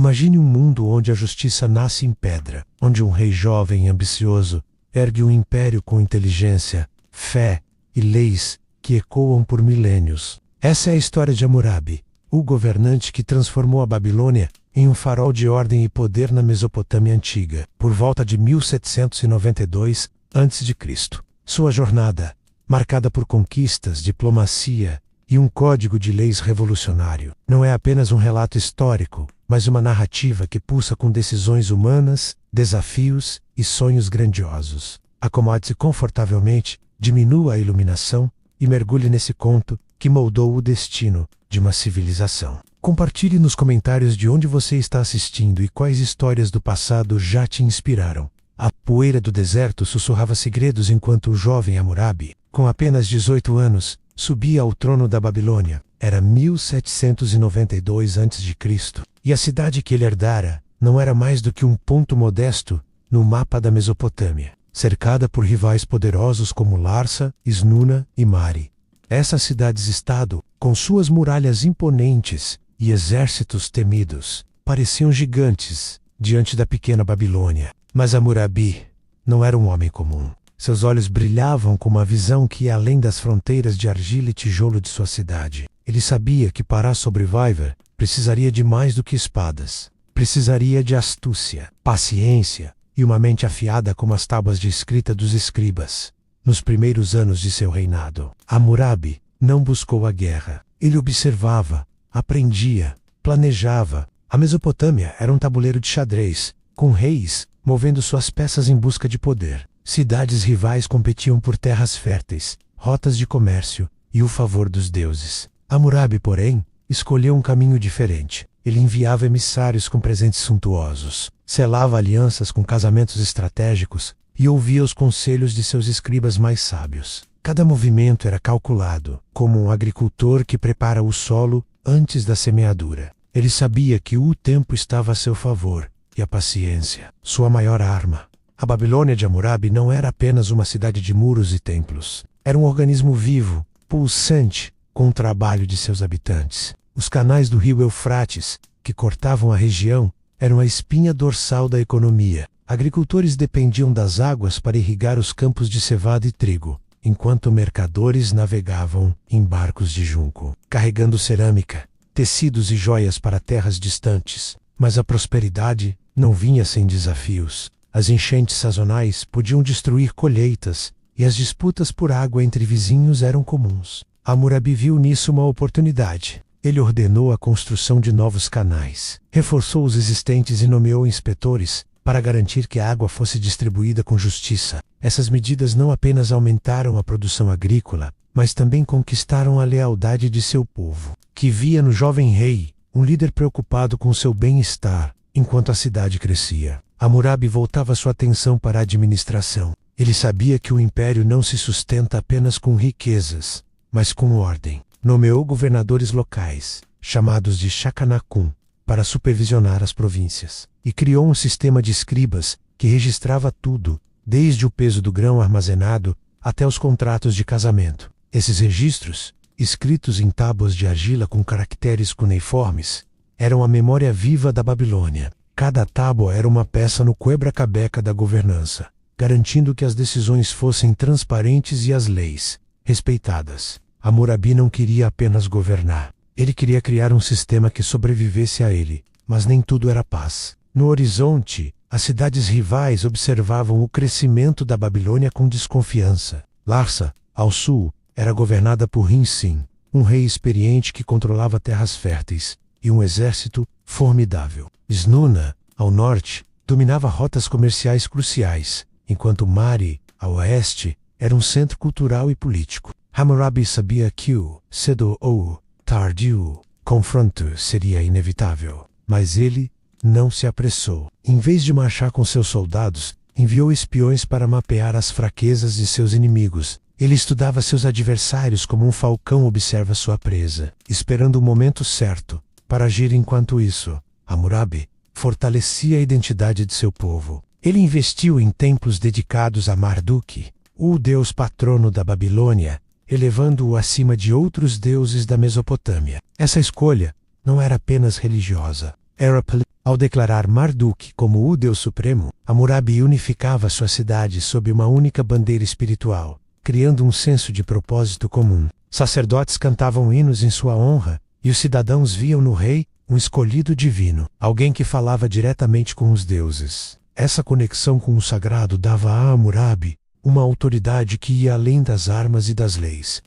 Imagine um mundo onde a justiça nasce em pedra, onde um rei jovem e ambicioso ergue um império com inteligência, fé e leis que ecoam por milênios. Essa é a história de Hammurabi, o governante que transformou a Babilônia em um farol de ordem e poder na Mesopotâmia antiga, por volta de 1792 a.C. Sua jornada, marcada por conquistas, diplomacia e um código de leis revolucionário, não é apenas um relato histórico, mas uma narrativa que pulsa com decisões humanas, desafios e sonhos grandiosos. Acomode-se confortavelmente, diminua a iluminação e mergulhe nesse conto que moldou o destino de uma civilização. Compartilhe nos comentários de onde você está assistindo e quais histórias do passado já te inspiraram. A poeira do deserto sussurrava segredos enquanto o jovem Hammurabi, com apenas 18 anos, subia ao trono da Babilônia. Era 1792 a.C. E a cidade que ele herdara não era mais do que um ponto modesto no mapa da Mesopotâmia, cercada por rivais poderosos como Larsa, Esnuna e Mari. Essas cidades-estado, com suas muralhas imponentes e exércitos temidos, pareciam gigantes diante da pequena Babilônia. Mas Hammurabi não era um homem comum. Seus olhos brilhavam com uma visão que ia além das fronteiras de argila e tijolo de sua cidade. Ele sabia que para sobreviver precisaria de mais do que espadas. Precisaria de astúcia, paciência e uma mente afiada como as tábuas de escrita dos escribas. Nos primeiros anos de seu reinado, Hammurabi não buscou a guerra. Ele observava, aprendia, planejava. A Mesopotâmia era um tabuleiro de xadrez, com reis movendo suas peças em busca de poder. Cidades rivais competiam por terras férteis, rotas de comércio e o favor dos deuses. Hammurabi, porém, escolheu um caminho diferente. Ele enviava emissários com presentes suntuosos, selava alianças com casamentos estratégicos e ouvia os conselhos de seus escribas mais sábios. Cada movimento era calculado, como um agricultor que prepara o solo antes da semeadura. Ele sabia que o tempo estava a seu favor e a paciência, sua maior arma. A Babilônia de Hammurabi não era apenas uma cidade de muros e templos. Era um organismo vivo, pulsante, com o trabalho de seus habitantes. Os canais do rio Eufrates, que cortavam a região, eram a espinha dorsal da economia. Agricultores dependiam das águas para irrigar os campos de cevada e trigo, enquanto mercadores navegavam em barcos de junco, carregando cerâmica, tecidos e joias para terras distantes. Mas a prosperidade não vinha sem desafios. As enchentes sazonais podiam destruir colheitas e as disputas por água entre vizinhos eram comuns. Hammurabi viu nisso uma oportunidade. Ele ordenou a construção de novos canais, reforçou os existentes e nomeou inspetores para garantir que a água fosse distribuída com justiça. Essas medidas não apenas aumentaram a produção agrícola, mas também conquistaram a lealdade de seu povo, que via no jovem rei um líder preocupado com seu bem-estar enquanto a cidade crescia. Hammurabi voltava sua atenção para a administração. Ele sabia que o império não se sustenta apenas com riquezas, mas com ordem. Nomeou governadores locais, chamados de Shakanakun, para supervisionar as províncias, e criou um sistema de escribas que registrava tudo, desde o peso do grão armazenado até os contratos de casamento. Esses registros, escritos em tábuas de argila com caracteres cuneiformes, eram a memória viva da Babilônia. Cada tábua era uma peça no quebra-cabeça da governança, garantindo que as decisões fossem transparentes e as leis respeitadas. Hammurabi não queria apenas governar. Ele queria criar um sistema que sobrevivesse a ele, mas nem tudo era paz. No horizonte, as cidades rivais observavam o crescimento da Babilônia com desconfiança. Larsa, ao sul, era governada por Rin-Sin, um rei experiente que controlava terras férteis, e um exército formidável. Esnuna, ao norte, dominava rotas comerciais cruciais, enquanto Mari, ao oeste, era um centro cultural e político. Hammurabi sabia que cedo ou tarde, o confronto seria inevitável, mas ele não se apressou. Em vez de marchar com seus soldados, enviou espiões para mapear as fraquezas de seus inimigos. Ele estudava seus adversários como um falcão observa sua presa, esperando o momento certo para agir. Enquanto isso, Hammurabi fortalecia a identidade de seu povo. Ele investiu em templos dedicados a Marduk, o deus patrono da Babilônia, elevando-o acima de outros deuses da Mesopotâmia. Essa escolha não era apenas religiosa, Ao declarar Marduk como o Deus Supremo, Hammurabi unificava sua cidade sob uma única bandeira espiritual, criando um senso de propósito comum. Sacerdotes cantavam hinos em sua honra, e os cidadãos viam no rei um escolhido divino, alguém que falava diretamente com os deuses. Essa conexão com o sagrado dava a Hammurabi uma autoridade que ia além das armas e das leis.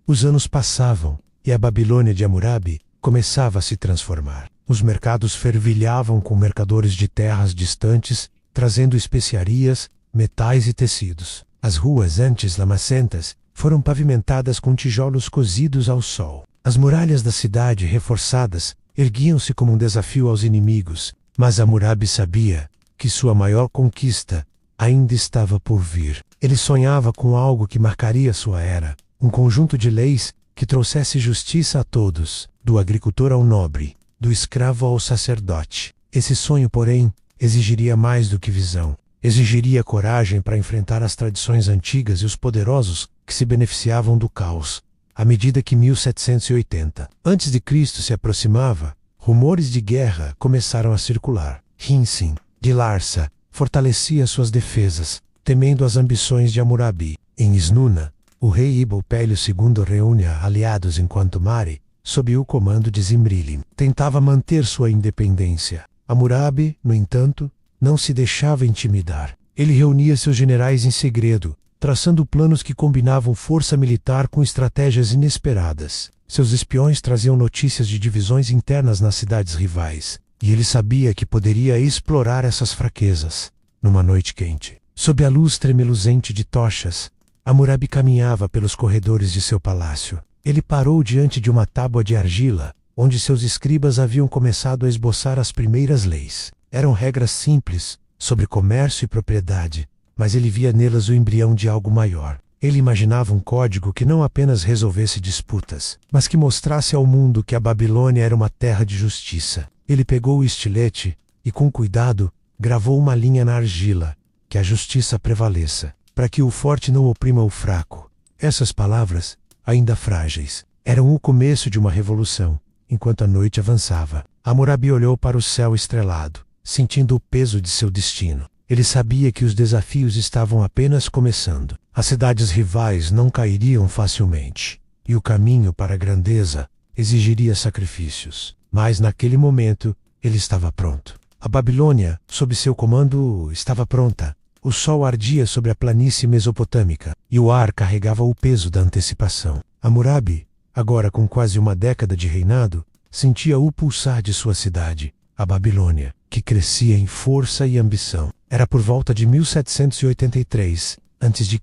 Os anos passavam, e a Babilônia de Hammurabi começava a se transformar. Os mercados fervilhavam com mercadores de terras distantes, trazendo especiarias, metais e tecidos. As ruas antes lamacentas foram pavimentadas com tijolos cozidos ao sol. As muralhas da cidade, reforçadas, erguiam-se como um desafio aos inimigos, mas Hammurabi sabia que sua maior conquista ainda estava por vir. Ele sonhava com algo que marcaria sua era, um conjunto de leis que trouxesse justiça a todos, do agricultor ao nobre, do escravo ao sacerdote. Esse sonho, porém, exigiria mais do que visão. Exigiria coragem para enfrentar as tradições antigas e os poderosos que se beneficiavam do caos. À medida que 1780 a.C. se aproximava, rumores de guerra começaram a circular. Hinsin, de Larsa, fortalecia suas defesas, temendo as ambições de Hammurabi. Em Isnuna, o rei Ibel-Pélio II reúne aliados enquanto Mari, sob o comando de Zimrilim, tentava manter sua independência. Hammurabi, no entanto, não se deixava intimidar. Ele reunia seus generais em segredo, traçando planos que combinavam força militar com estratégias inesperadas. Seus espiões traziam notícias de divisões internas nas cidades rivais, e ele sabia que poderia explorar essas fraquezas. Numa noite quente, sob a luz tremeluzente de tochas, Hammurabi caminhava pelos corredores de seu palácio. Ele parou diante de uma tábua de argila, onde seus escribas haviam começado a esboçar as primeiras leis. Eram regras simples, sobre comércio e propriedade, mas ele via nelas o embrião de algo maior. Ele imaginava um código que não apenas resolvesse disputas, mas que mostrasse ao mundo que a Babilônia era uma terra de justiça. Ele pegou o estilete e, com cuidado, gravou uma linha na argila: que a justiça prevaleça, para que o forte não oprima o fraco. Essas palavras, ainda frágeis, eram o começo de uma revolução. Enquanto a noite avançava, Hammurabi olhou para o céu estrelado, sentindo o peso de seu destino. Ele sabia que os desafios estavam apenas começando. As cidades rivais não cairiam facilmente, e o caminho para a grandeza exigiria sacrifícios. Mas naquele momento, ele estava pronto. A Babilônia, sob seu comando, estava pronta. O sol ardia sobre a planície mesopotâmica, e o ar carregava o peso da antecipação. Hammurabi, agora com quase uma década de reinado, sentia o pulsar de sua cidade, a Babilônia, que crescia em força e ambição. Era por volta de 1783 a.C.,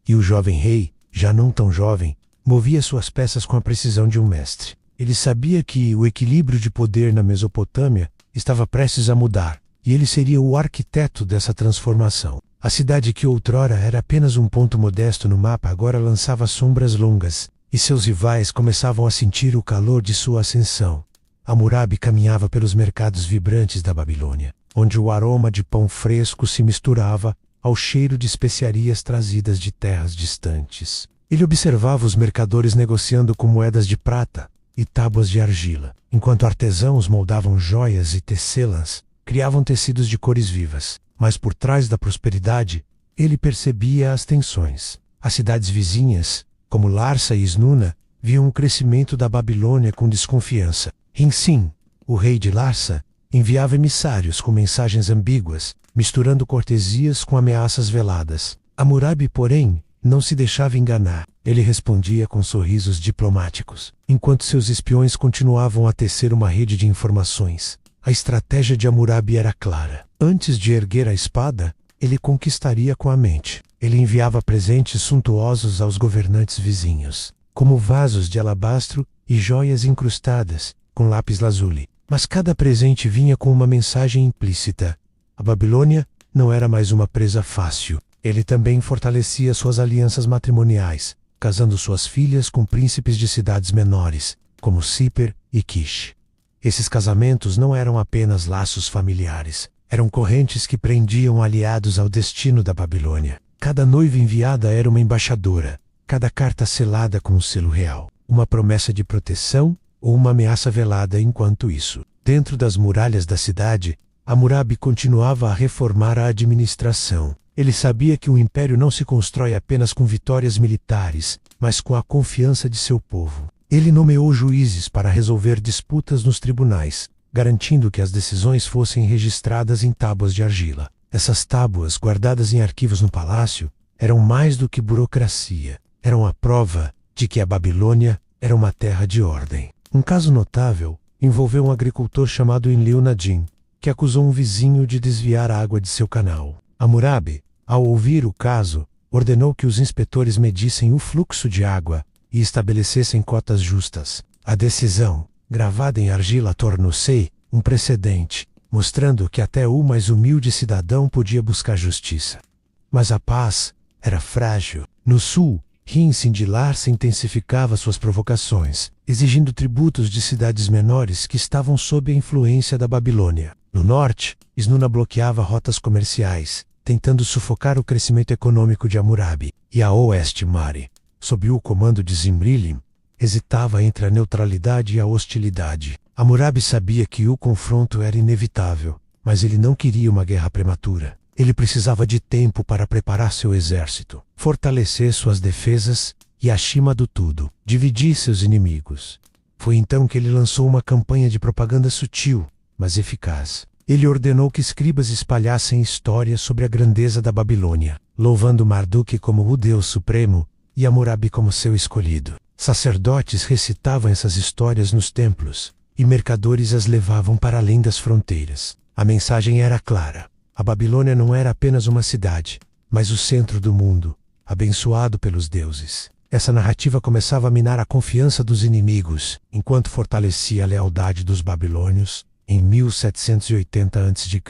e o jovem rei, já não tão jovem, movia suas peças com a precisão de um mestre. Ele sabia que o equilíbrio de poder na Mesopotâmia estava prestes a mudar, e ele seria o arquiteto dessa transformação. A cidade que outrora era apenas um ponto modesto no mapa agora lançava sombras longas, e seus rivais começavam a sentir o calor de sua ascensão. Hammurabi caminhava pelos mercados vibrantes da Babilônia, onde o aroma de pão fresco se misturava ao cheiro de especiarias trazidas de terras distantes. Ele observava os mercadores negociando com moedas de prata e tábuas de argila, enquanto artesãos moldavam joias e tecelãs, criavam tecidos de cores vivas. Mas por trás da prosperidade, ele percebia as tensões. As cidades vizinhas, como Larsa e Isnuna, viam o crescimento da Babilônia com desconfiança. Hinsin, o rei de Larsa, enviava emissários com mensagens ambíguas, misturando cortesias com ameaças veladas. Hammurabi, porém, não se deixava enganar. Ele respondia com sorrisos diplomáticos, enquanto seus espiões continuavam a tecer uma rede de informações. A estratégia de Hammurabi era clara. Antes de erguer a espada, ele conquistaria com a mente. Ele enviava presentes suntuosos aos governantes vizinhos, como vasos de alabastro e joias incrustadas com lápis-lazuli. Mas cada presente vinha com uma mensagem implícita. A Babilônia não era mais uma presa fácil. Ele também fortalecia suas alianças matrimoniais, casando suas filhas com príncipes de cidades menores, como Siper e Kish. Esses casamentos não eram apenas laços familiares, eram correntes que prendiam aliados ao destino da Babilônia. Cada noiva enviada era uma embaixadora, cada carta selada com um selo real, uma promessa de proteção ou uma ameaça velada. Enquanto isso, Dentro das muralhas da cidade, Hammurabi continuava a reformar a administração. Ele sabia que um império não se constrói apenas com vitórias militares, mas com a confiança de seu povo. Ele nomeou juízes para resolver disputas nos tribunais, garantindo que as decisões fossem registradas em tábuas de argila. Essas tábuas, guardadas em arquivos no palácio, eram mais do que burocracia. Eram a prova de que a Babilônia era uma terra de ordem. Um caso notável envolveu um agricultor chamado Enlil Nadin, que acusou um vizinho de desviar a água de seu canal. Hammurabi, ao ouvir o caso, ordenou que os inspetores medissem o fluxo de água e estabelecessem cotas justas. A decisão, gravada em argila, tornou-se um precedente, mostrando que até o mais humilde cidadão podia buscar justiça. Mas a paz era frágil. No sul, Rin-Sin de Larsa intensificava suas provocações, exigindo tributos de cidades menores que estavam sob a influência da Babilônia. No norte, Snuna bloqueava rotas comerciais, tentando sufocar o crescimento econômico de Hammurabi. E a oeste, Mari, sob o comando de Zimri-Lim, hesitava entre a neutralidade e a hostilidade. Hammurabi sabia que o confronto era inevitável, mas ele não queria uma guerra prematura. Ele precisava de tempo para preparar seu exército, fortalecer suas defesas e, acima do tudo, dividir seus inimigos. Foi então que ele lançou uma campanha de propaganda sutil, mas eficaz. Ele ordenou que escribas espalhassem histórias sobre a grandeza da Babilônia, louvando Marduk como o Deus Supremo e Hammurabi como seu escolhido. Sacerdotes recitavam essas histórias nos templos, e mercadores as levavam para além das fronteiras. A mensagem era clara. A Babilônia não era apenas uma cidade, mas o centro do mundo, abençoado pelos deuses. Essa narrativa começava a minar a confiança dos inimigos, enquanto fortalecia a lealdade dos babilônios. Em 1780 a.C.,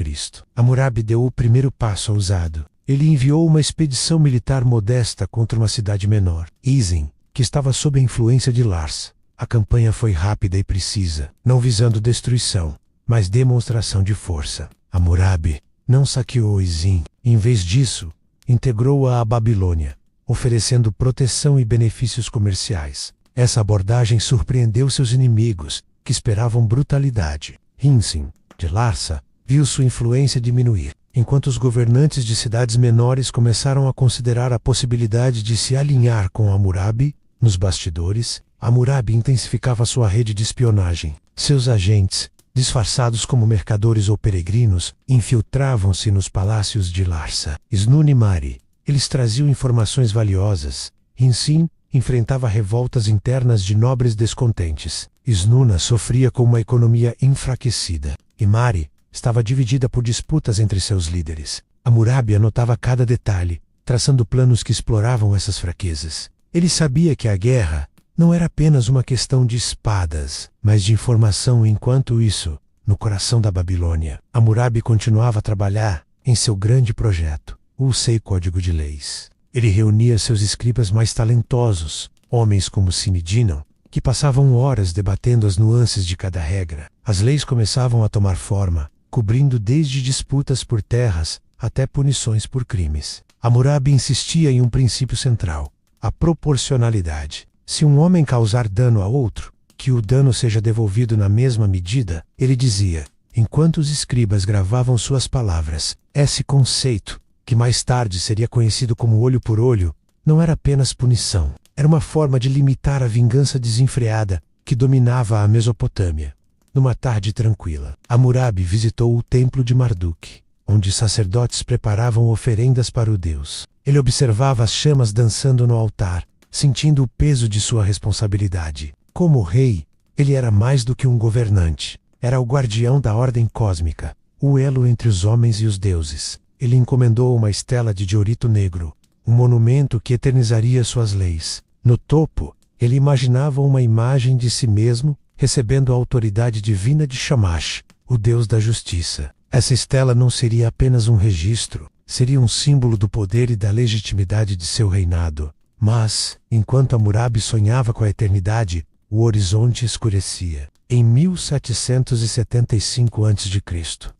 Hammurabi deu o primeiro passo ousado. Ele enviou uma expedição militar modesta contra uma cidade menor, Isin, que estava sob a influência de Larsa. A campanha foi rápida e precisa, não visando destruição, mas demonstração de força. Hammurabi não saqueou Isin. Em vez disso, integrou-a à Babilônia, oferecendo proteção e benefícios comerciais. Essa abordagem surpreendeu seus inimigos, que esperavam brutalidade. Rin-Sin de Larsa viu sua influência diminuir, enquanto os governantes de cidades menores começaram a considerar a possibilidade de se alinhar com Hammurabi. Nos bastidores, Hammurabi intensificava sua rede de espionagem. Seus agentes, disfarçados como mercadores ou peregrinos, infiltravam-se nos palácios de Larsa, Snuna e Mari. Eles traziam informações valiosas. Rin-Sin enfrentava revoltas internas de nobres descontentes. Snuna sofria com uma economia enfraquecida, e Mari estava dividida por disputas entre seus líderes. Hammurabi anotava cada detalhe, traçando planos que exploravam essas fraquezas. Ele sabia que a guerra não era apenas uma questão de espadas, mas de informação. Enquanto isso, no coração da Babilônia, Hammurabi continuava a trabalhar em seu grande projeto, o Sei Código de Leis. Ele reunia seus escribas mais talentosos, homens como Sinidinon, que passavam horas debatendo as nuances de cada regra. As leis começavam a tomar forma, cobrindo desde disputas por terras até punições por crimes. Hammurabi insistia em um princípio central: a proporcionalidade. Se um homem causar dano a outro, que o dano seja devolvido na mesma medida, ele dizia, enquanto os escribas gravavam suas palavras. Esse conceito, que mais tarde seria conhecido como olho por olho, não era apenas punição. Era uma forma de limitar a vingança desenfreada que dominava a Mesopotâmia. Numa tarde tranquila, Hammurabi visitou o templo de Marduk, onde sacerdotes preparavam oferendas para o deus. Ele observava as chamas dançando no altar, sentindo o peso de sua responsabilidade. Como rei, ele era mais do que um governante. Era o guardião da ordem cósmica, o elo entre os homens e os deuses. Ele encomendou uma estela de diorito negro, um monumento que eternizaria suas leis. No topo, ele imaginava uma imagem de si mesmo, recebendo a autoridade divina de Shamash, o deus da justiça. Essa estela não seria apenas um registro, seria um símbolo do poder e da legitimidade de seu reinado. Mas, enquanto Hammurabi sonhava com a eternidade, o horizonte escurecia. Em 1775 a.C.,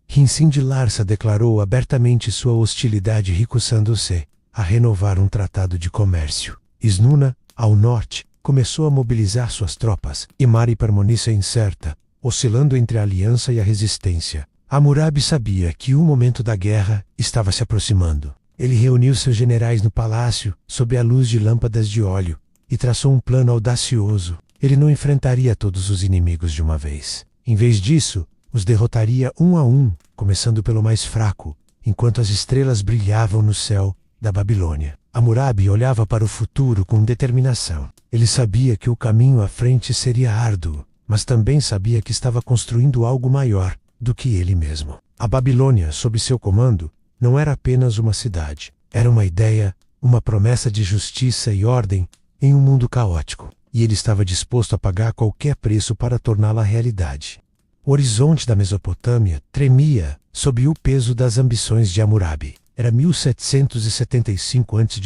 Rin-Sin de Larsa declarou abertamente sua hostilidade, recusando-se a renovar um tratado de comércio. Snuna, ao norte, começou a mobilizar suas tropas, e Mari permaneceu incerta, oscilando entre a aliança e a resistência. Hammurabi sabia que o momento da guerra estava se aproximando. Ele reuniu seus generais no palácio, sob a luz de lâmpadas de óleo, e traçou um plano audacioso. Ele não enfrentaria todos os inimigos de uma vez. Em vez disso, os derrotaria um a um, começando pelo mais fraco, enquanto as estrelas brilhavam no céu da Babilônia. Hammurabi olhava para o futuro com determinação. Ele sabia que o caminho à frente seria árduo, mas também sabia que estava construindo algo maior do que ele mesmo. A Babilônia, sob seu comando, não era apenas uma cidade. Era uma ideia, uma promessa de justiça e ordem em um mundo caótico. E ele estava disposto a pagar qualquer preço para torná-la realidade. O horizonte da Mesopotâmia tremia sob o peso das ambições de Hammurabi. Era 1775 a.C.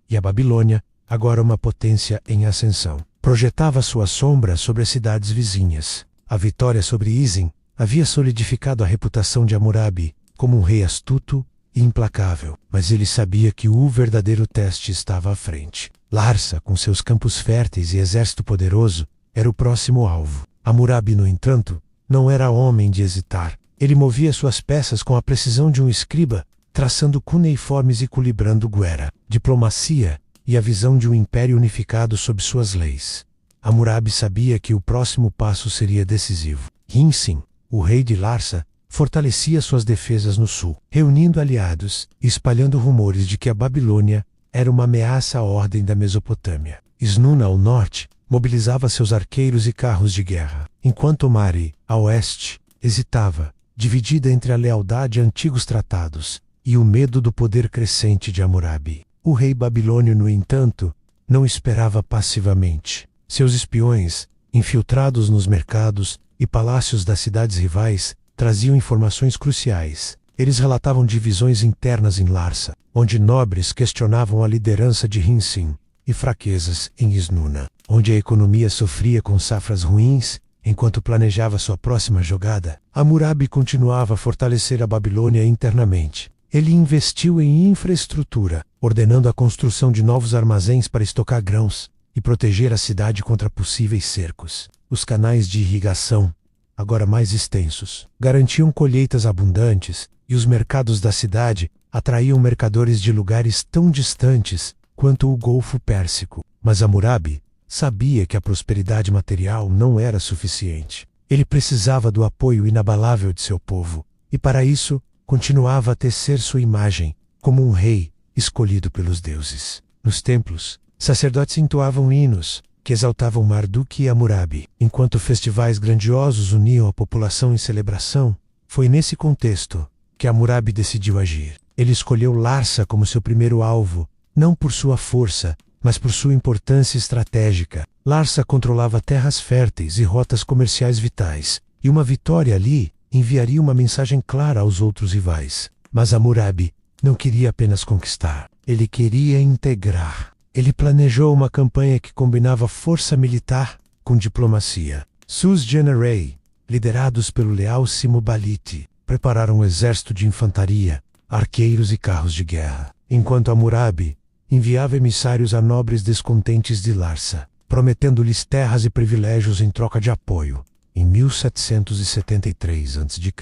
e a Babilônia, agora uma potência em ascensão, projetava sua sombra sobre as cidades vizinhas. A vitória sobre Isin havia solidificado a reputação de Hammurabi como um rei astuto e implacável, mas ele sabia que o verdadeiro teste estava à frente. Larsa, com seus campos férteis e exército poderoso, era o próximo alvo. Hammurabi, no entanto, não era homem de hesitar. Ele movia suas peças com a precisão de um escriba, traçando cuneiformes e calibrando guerra, diplomacia e a visão de um império unificado sob suas leis. Hammurabi sabia que o próximo passo seria decisivo. Rinsin, o rei de Larsa, fortalecia suas defesas no sul, reunindo aliados e espalhando rumores de que a Babilônia era uma ameaça à ordem da Mesopotâmia. Snuna, ao norte, mobilizava seus arqueiros e carros de guerra, enquanto Mari, a oeste, hesitava, dividida entre a lealdade a antigos tratados e o medo do poder crescente de Hammurabi. O rei babilônio, no entanto, não esperava passivamente. Seus espiões, infiltrados nos mercados e palácios das cidades rivais, traziam informações cruciais. Eles relatavam divisões internas em Larsa, onde nobres questionavam a liderança de Rinsin, e fraquezas em Snuna, onde a economia sofria com safras ruins. Enquanto planejava sua próxima jogada, Hammurabi continuava a fortalecer a Babilônia internamente. Ele investiu em infraestrutura, ordenando a construção de novos armazéns para estocar grãos e proteger a cidade contra possíveis cercos. Os canais de irrigação, agora mais extensos, garantiam colheitas abundantes, e os mercados da cidade atraíam mercadores de lugares tão distantes quanto o Golfo Pérsico. Mas Hammurabi sabia que a prosperidade material não era suficiente. Ele precisava do apoio inabalável de seu povo, e para isso continuava a tecer sua imagem como um rei escolhido pelos deuses. Nos templos, sacerdotes entoavam hinos que exaltavam Marduk e Hammurabi, enquanto festivais grandiosos uniam a população em celebração. Foi nesse contexto que Hammurabi decidiu agir. Ele escolheu Larsa como seu primeiro alvo, não por sua força, mas por sua importância estratégica. Larsa controlava terras férteis e rotas comerciais vitais, e uma vitória ali enviaria uma mensagem clara aos outros rivais. Mas Hammurabi não queria apenas conquistar, ele queria integrar. Ele planejou uma campanha que combinava força militar com diplomacia. Seus generais, liderados pelo leal Simo Baliti, prepararam um exército de infantaria, arqueiros e carros de guerra, enquanto Hammurabi enviava emissários a nobres descontentes de Larsa, prometendo-lhes terras e privilégios em troca de apoio. Em 1773 a.C.,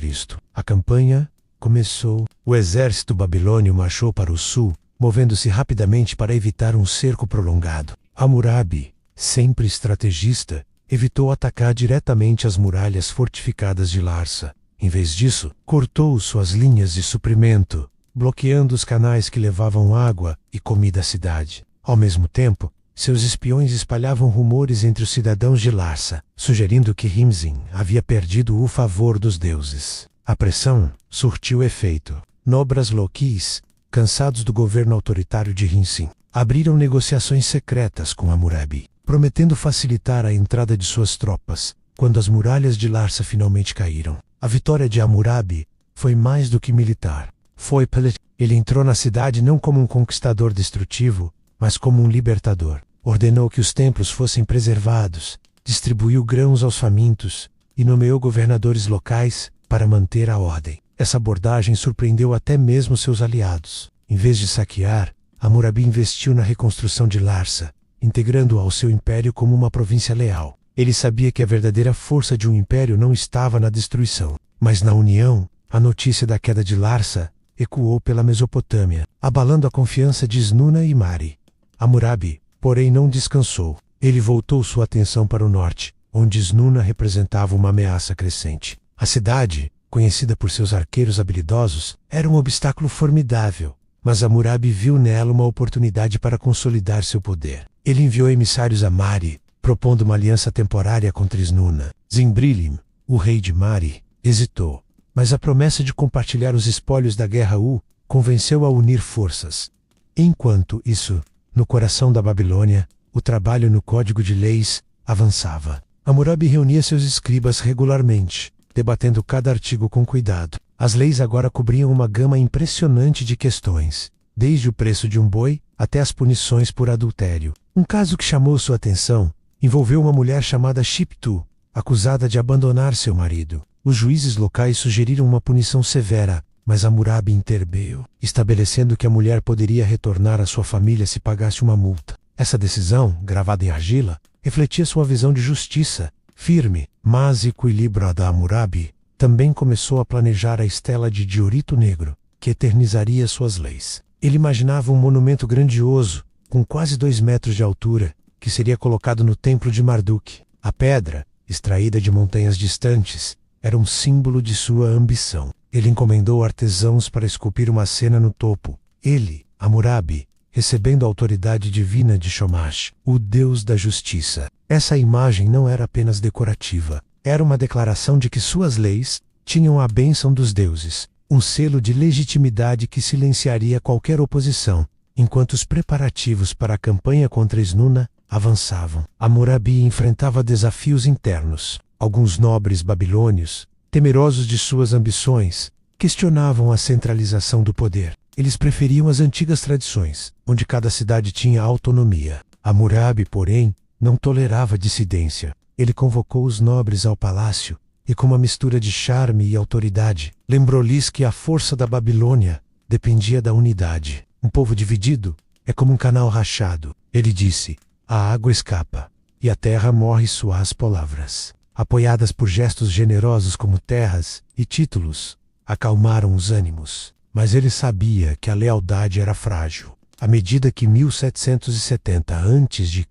a campanha começou. O exército babilônio marchou para o sul, movendo-se rapidamente para evitar um cerco prolongado. Hammurabi, sempre estrategista, evitou atacar diretamente as muralhas fortificadas de Larsa. Em vez disso, cortou suas linhas de suprimento, bloqueando os canais que levavam água e comida à cidade. Ao mesmo tempo, seus espiões espalhavam rumores entre os cidadãos de Larsa, sugerindo que Rinsin havia perdido o favor dos deuses. A pressão surtiu efeito. Nobres loquis, cansados do governo autoritário de Rinsin, abriram negociações secretas com Hammurabi, prometendo facilitar a entrada de suas tropas quando as muralhas de Larsa finalmente caíram. A vitória de Hammurabi foi mais do que militar. Foi político. Ele entrou na cidade não como um conquistador destrutivo, mas como um libertador. Ordenou que os templos fossem preservados, distribuiu grãos aos famintos e nomeou governadores locais para manter a ordem. Essa abordagem surpreendeu até mesmo seus aliados. Em vez de saquear, Hammurabi investiu na reconstrução de Larsa, integrando-a ao seu império como uma província leal. Ele sabia que a verdadeira força de um império não estava na destruição, mas na união. A notícia da queda de Larsa ecoou pela Mesopotâmia, abalando a confiança de Snuna e Mari. Hammurabi, porém, não descansou. Ele voltou sua atenção para o norte, onde Snuna representava uma ameaça crescente. A cidade, conhecida por seus arqueiros habilidosos, era um obstáculo formidável, mas Hammurabi viu nela uma oportunidade para consolidar seu poder. Ele enviou emissários a Mari, propondo uma aliança temporária contra Snuna. Zimbrilim, o rei de Mari, hesitou, mas a promessa de compartilhar os espólios da guerra o convenceu a unir forças. Enquanto isso, no coração da Babilônia, o trabalho no código de leis avançava. Hammurabi reunia seus escribas regularmente, debatendo cada artigo com cuidado. As leis agora cobriam uma gama impressionante de questões, desde o preço de um boi até as punições por adultério. Um caso que chamou sua atenção envolveu uma mulher chamada Shiptu, acusada de abandonar seu marido. Os juízes locais sugeriram uma punição severa, mas Hammurabi interveio, estabelecendo que a mulher poderia retornar à sua família se pagasse uma multa. Essa decisão, gravada em argila, refletia sua visão de justiça, firme, mas equilibrada. Hammurabi também começou a planejar a estela de diorito negro, que eternizaria suas leis. Ele imaginava um monumento grandioso, com quase 2 metros de altura, que seria colocado no templo de Marduk. A pedra, extraída de montanhas distantes, era um símbolo de sua ambição. Ele encomendou artesãos para esculpir uma cena no topo. Ele, Hammurabi, recebendo a autoridade divina de Shamash, o deus da justiça. Essa imagem não era apenas decorativa. Era uma declaração de que suas leis tinham a bênção dos deuses, um selo de legitimidade que silenciaria qualquer oposição, enquanto os preparativos para a campanha contra Snuna avançavam. Hammurabi enfrentava desafios internos. Alguns nobres babilônios, temerosos de suas ambições, questionavam a centralização do poder. Eles preferiam as antigas tradições, onde cada cidade tinha autonomia. Hammurabi, porém, não tolerava dissidência. Ele convocou os nobres ao palácio e, com uma mistura de charme e autoridade, lembrou-lhes que a força da Babilônia dependia da unidade. Um povo dividido é como um canal rachado. Ele disse: a água escapa e a terra morre. Suas palavras, apoiadas por gestos generosos como terras e títulos, acalmaram os ânimos. Mas ele sabia que a lealdade era frágil. À medida que 1770 a.C.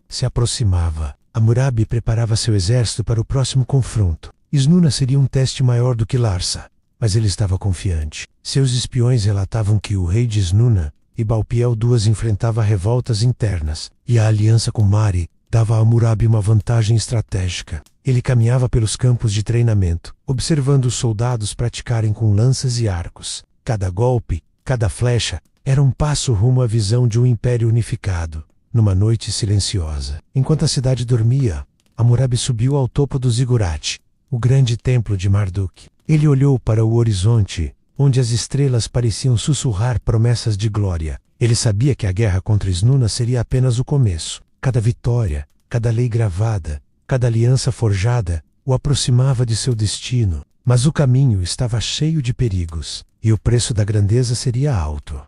se aproximava, Hammurabi preparava seu exército para o próximo confronto. Snuna seria um teste maior do que Larsa, mas ele estava confiante. Seus espiões relatavam que o rei de Snuna, Ibalpiel II, enfrentava revoltas internas, e a aliança com Mari dava a Hammurabi uma vantagem estratégica. Ele caminhava pelos campos de treinamento, observando os soldados praticarem com lanças e arcos. Cada golpe, cada flecha, era um passo rumo à visão de um império unificado. Numa noite silenciosa, enquanto a cidade dormia, Hammurabi subiu ao topo do Ziggurat, o grande templo de Marduk. Ele olhou para o horizonte, onde as estrelas pareciam sussurrar promessas de glória. Ele sabia que a guerra contra Snuna seria apenas o começo. Cada vitória, cada lei gravada, cada aliança forjada o aproximava de seu destino. Mas o caminho estava cheio de perigos, e o preço da grandeza seria alto.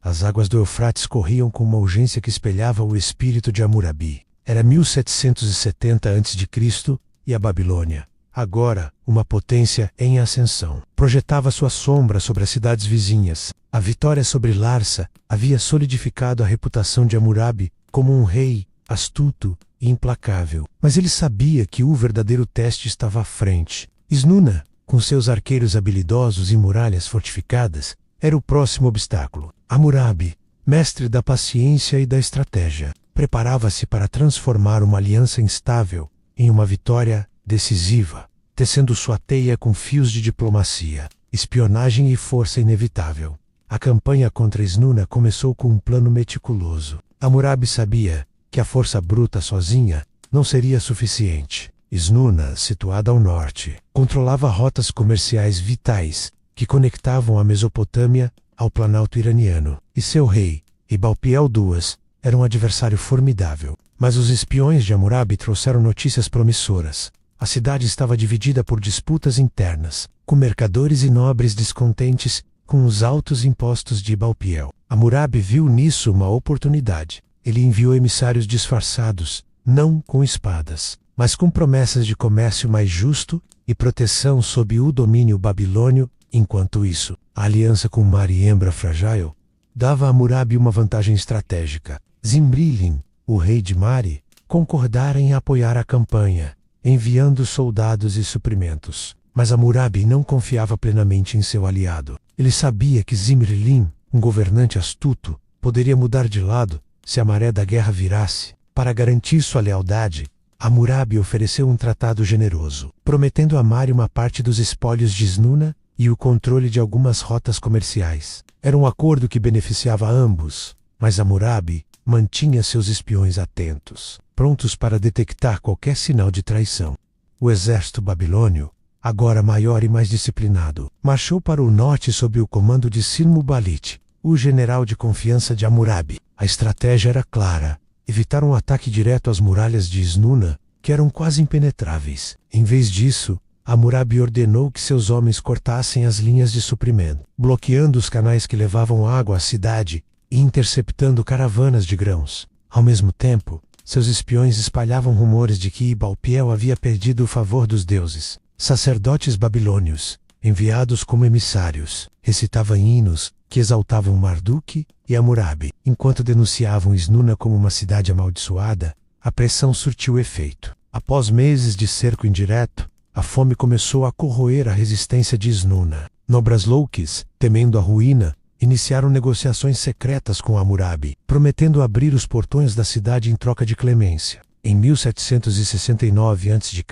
As águas do Eufrates corriam com uma urgência que espelhava o espírito de Hammurabi. Era 1770 a.C. e a Babilônia, agora uma potência em ascensão, projetava sua sombra sobre as cidades vizinhas. A vitória sobre Larsa havia solidificado a reputação de Hammurabi como um rei astuto e implacável. Mas ele sabia que o verdadeiro teste estava à frente. Snuna, com seus arqueiros habilidosos e muralhas fortificadas, era o próximo obstáculo. Hammurabi, mestre da paciência e da estratégia, preparava-se para transformar uma aliança instável em uma vitória decisiva, tecendo sua teia com fios de diplomacia, espionagem e força inevitável. A campanha contra Snuna começou com um plano meticuloso. Hammurabi sabia que a força bruta sozinha não seria suficiente. Snuna, situada ao norte, controlava rotas comerciais vitais que conectavam a Mesopotâmia ao planalto iraniano, e seu rei, Ibalpiel II, era um adversário formidável. Mas os espiões de Hammurabi trouxeram notícias promissoras. A cidade estava dividida por disputas internas, com mercadores e nobres descontentes com os altos impostos de Ibalpiel. Hammurabi viu nisso uma oportunidade. Ele enviou emissários disfarçados, não com espadas, mas com promessas de comércio mais justo e proteção sob o domínio babilônio. Enquanto isso, a aliança com Mari e Embra Fragile dava a Hammurabi uma vantagem estratégica. Zimri-Lim, o rei de Mari, concordara em apoiar a campanha, enviando soldados e suprimentos. Mas Hammurabi não confiava plenamente em seu aliado. Ele sabia que Zimri-Lim, um governante astuto, poderia mudar de lado se a maré da guerra virasse. Para garantir sua lealdade, Hammurabi ofereceu um tratado generoso, prometendo a Mari uma parte dos espólios de Snuna e o controle de algumas rotas comerciais. Era um acordo que beneficiava a ambos, mas Hammurabi mantinha seus espiões atentos, prontos para detectar qualquer sinal de traição. O exército babilônio, agora maior e mais disciplinado, marchou para o norte sob o comando de Sinmubalit, o general de confiança de Hammurabi. A estratégia era clara: evitar um ataque direto às muralhas de Snuna, que eram quase impenetráveis. Em vez disso, Hammurabi ordenou que seus homens cortassem as linhas de suprimento, bloqueando os canais que levavam água à cidade e interceptando caravanas de grãos. Ao mesmo tempo, seus espiões espalhavam rumores de que Ibalpiel havia perdido o favor dos deuses. Sacerdotes babilônios, enviados como emissários, recitavam hinos que exaltavam Marduk e Hammurabi. Enquanto denunciavam Snuna como uma cidade amaldiçoada, a pressão surtiu efeito. Após meses de cerco indireto, a fome começou a corroer a resistência de Snuna. Nobres louques, temendo a ruína, iniciaram negociações secretas com Hammurabi, prometendo abrir os portões da cidade em troca de clemência. Em 1769 a.C.,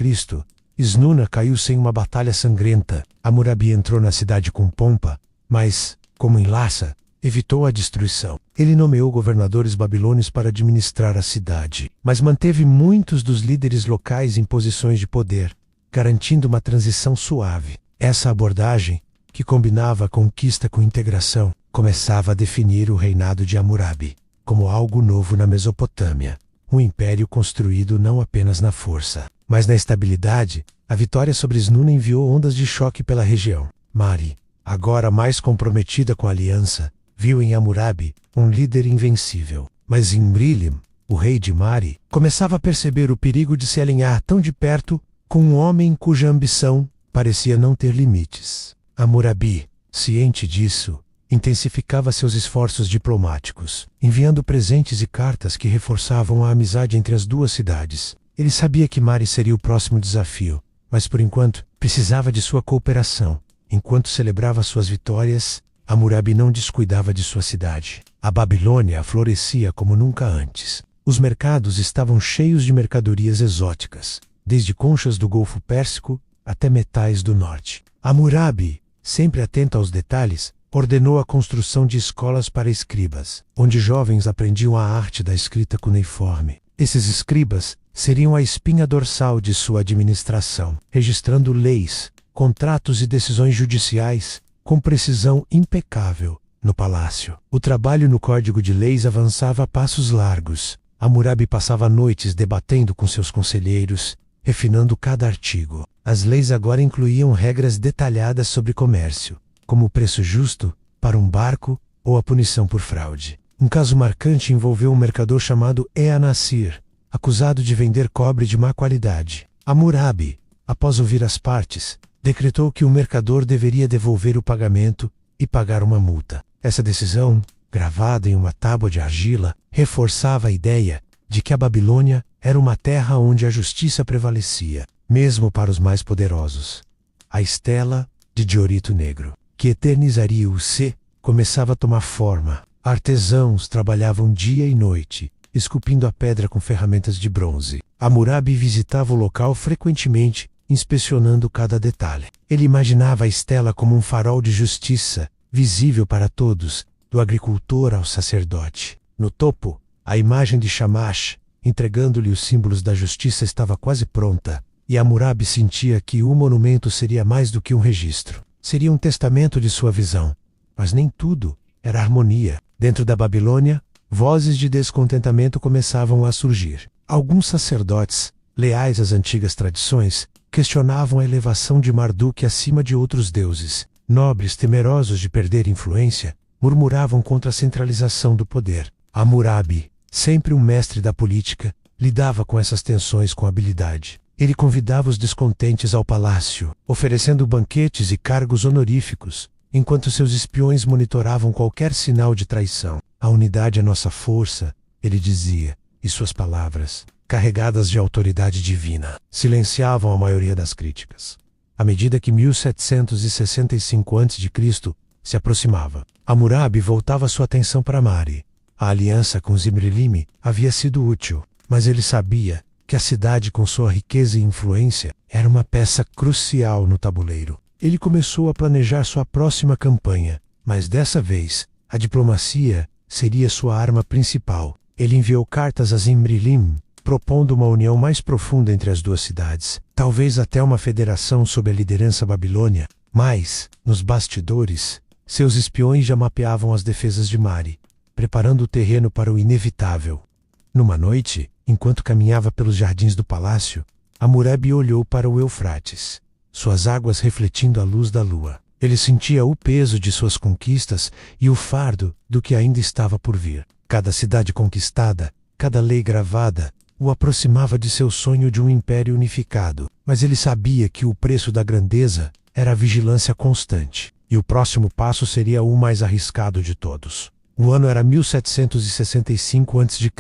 Snuna caiu sem uma batalha sangrenta. Hammurabi entrou na cidade com pompa, mas, como em Lhasa, evitou a destruição. Ele nomeou governadores babilônios para administrar a cidade, mas manteve muitos dos líderes locais em posições de poder, garantindo uma transição suave. Essa abordagem, que combinava a conquista com integração, começava a definir o reinado de Hammurabi como algo novo na Mesopotâmia, um império construído não apenas na força, mas na estabilidade. A vitória sobre Snuna enviou ondas de choque pela região. Mari, agora mais comprometida com a aliança, viu em Hammurabi um líder invencível. Mas Zimri-Lim, o rei de Mari, começava a perceber o perigo de se alinhar tão de perto com um homem cuja ambição parecia não ter limites. Hammurabi, ciente disso, intensificava seus esforços diplomáticos, enviando presentes e cartas que reforçavam a amizade entre as duas cidades. Ele sabia que Mari seria o próximo desafio, mas por enquanto precisava de sua cooperação. Enquanto celebrava suas vitórias, Hammurabi não descuidava de sua cidade. A Babilônia florescia como nunca antes. Os mercados estavam cheios de mercadorias exóticas, desde conchas do Golfo Pérsico até metais do norte. Hammurabi, sempre atento aos detalhes, ordenou a construção de escolas para escribas, onde jovens aprendiam a arte da escrita cuneiforme. Esses escribas seriam a espinha dorsal de sua administração, registrando leis, contratos e decisões judiciais com precisão impecável no palácio. O trabalho no código de leis avançava a passos largos. Hammurabi passava noites debatendo com seus conselheiros, refinando cada artigo. As leis agora incluíam regras detalhadas sobre comércio, como o preço justo para um barco ou a punição por fraude. Um caso marcante envolveu um mercador chamado Ea-Nasir, acusado de vender cobre de má qualidade. Hammurabi, após ouvir as partes, decretou que o mercador deveria devolver o pagamento e pagar uma multa. Essa decisão, gravada em uma tábua de argila, reforçava a ideia de que a Babilônia era uma terra onde a justiça prevalecia, mesmo para os mais poderosos. A estela de diorito negro, que eternizaria o C, começava a tomar forma. Artesãos trabalhavam dia e noite, esculpindo a pedra com ferramentas de bronze. Hammurabi visitava o local frequentemente, inspecionando cada detalhe. Ele imaginava a estela como um farol de justiça, visível para todos, do agricultor ao sacerdote. No topo, a imagem de Shamash, entregando-lhe os símbolos da justiça, estava quase pronta, e Hammurabi sentia que o monumento seria mais do que um registro. Seria um testamento de sua visão. Mas nem tudo era harmonia. Dentro da Babilônia, vozes de descontentamento começavam a surgir. Alguns sacerdotes, leais às antigas tradições, questionavam a elevação de Marduk acima de outros deuses. Nobres, temerosos de perder influência, murmuravam contra a centralização do poder. Hammurabi, sempre um mestre da política, lidava com essas tensões com habilidade. Ele convidava os descontentes ao palácio, oferecendo banquetes e cargos honoríficos, enquanto seus espiões monitoravam qualquer sinal de traição. A unidade é nossa força, ele dizia, e suas palavras, carregadas de autoridade divina, silenciavam a maioria das críticas. À medida que 1765 a.C. se aproximava, Hammurabi voltava sua atenção para Mari. A aliança com Zimri-Lime havia sido útil, mas ele sabia que a cidade, com sua riqueza e influência, era uma peça crucial no tabuleiro. Ele começou a planejar sua próxima campanha, mas dessa vez, a diplomacia seria sua arma principal. Ele enviou cartas a Zimri-Lime, propondo uma união mais profunda entre as duas cidades, talvez até uma federação sob a liderança babilônia. Mas, nos bastidores, seus espiões já mapeavam as defesas de Mari, preparando o terreno para o inevitável. Numa noite, enquanto caminhava pelos jardins do palácio, Hammurabi olhou para o Eufrates, suas águas refletindo a luz da lua. Ele sentia o peso de suas conquistas e o fardo do que ainda estava por vir. Cada cidade conquistada, cada lei gravada, o aproximava de seu sonho de um império unificado. Mas ele sabia que o preço da grandeza era a vigilância constante, e o próximo passo seria o mais arriscado de todos. O ano era 1765 a.C.,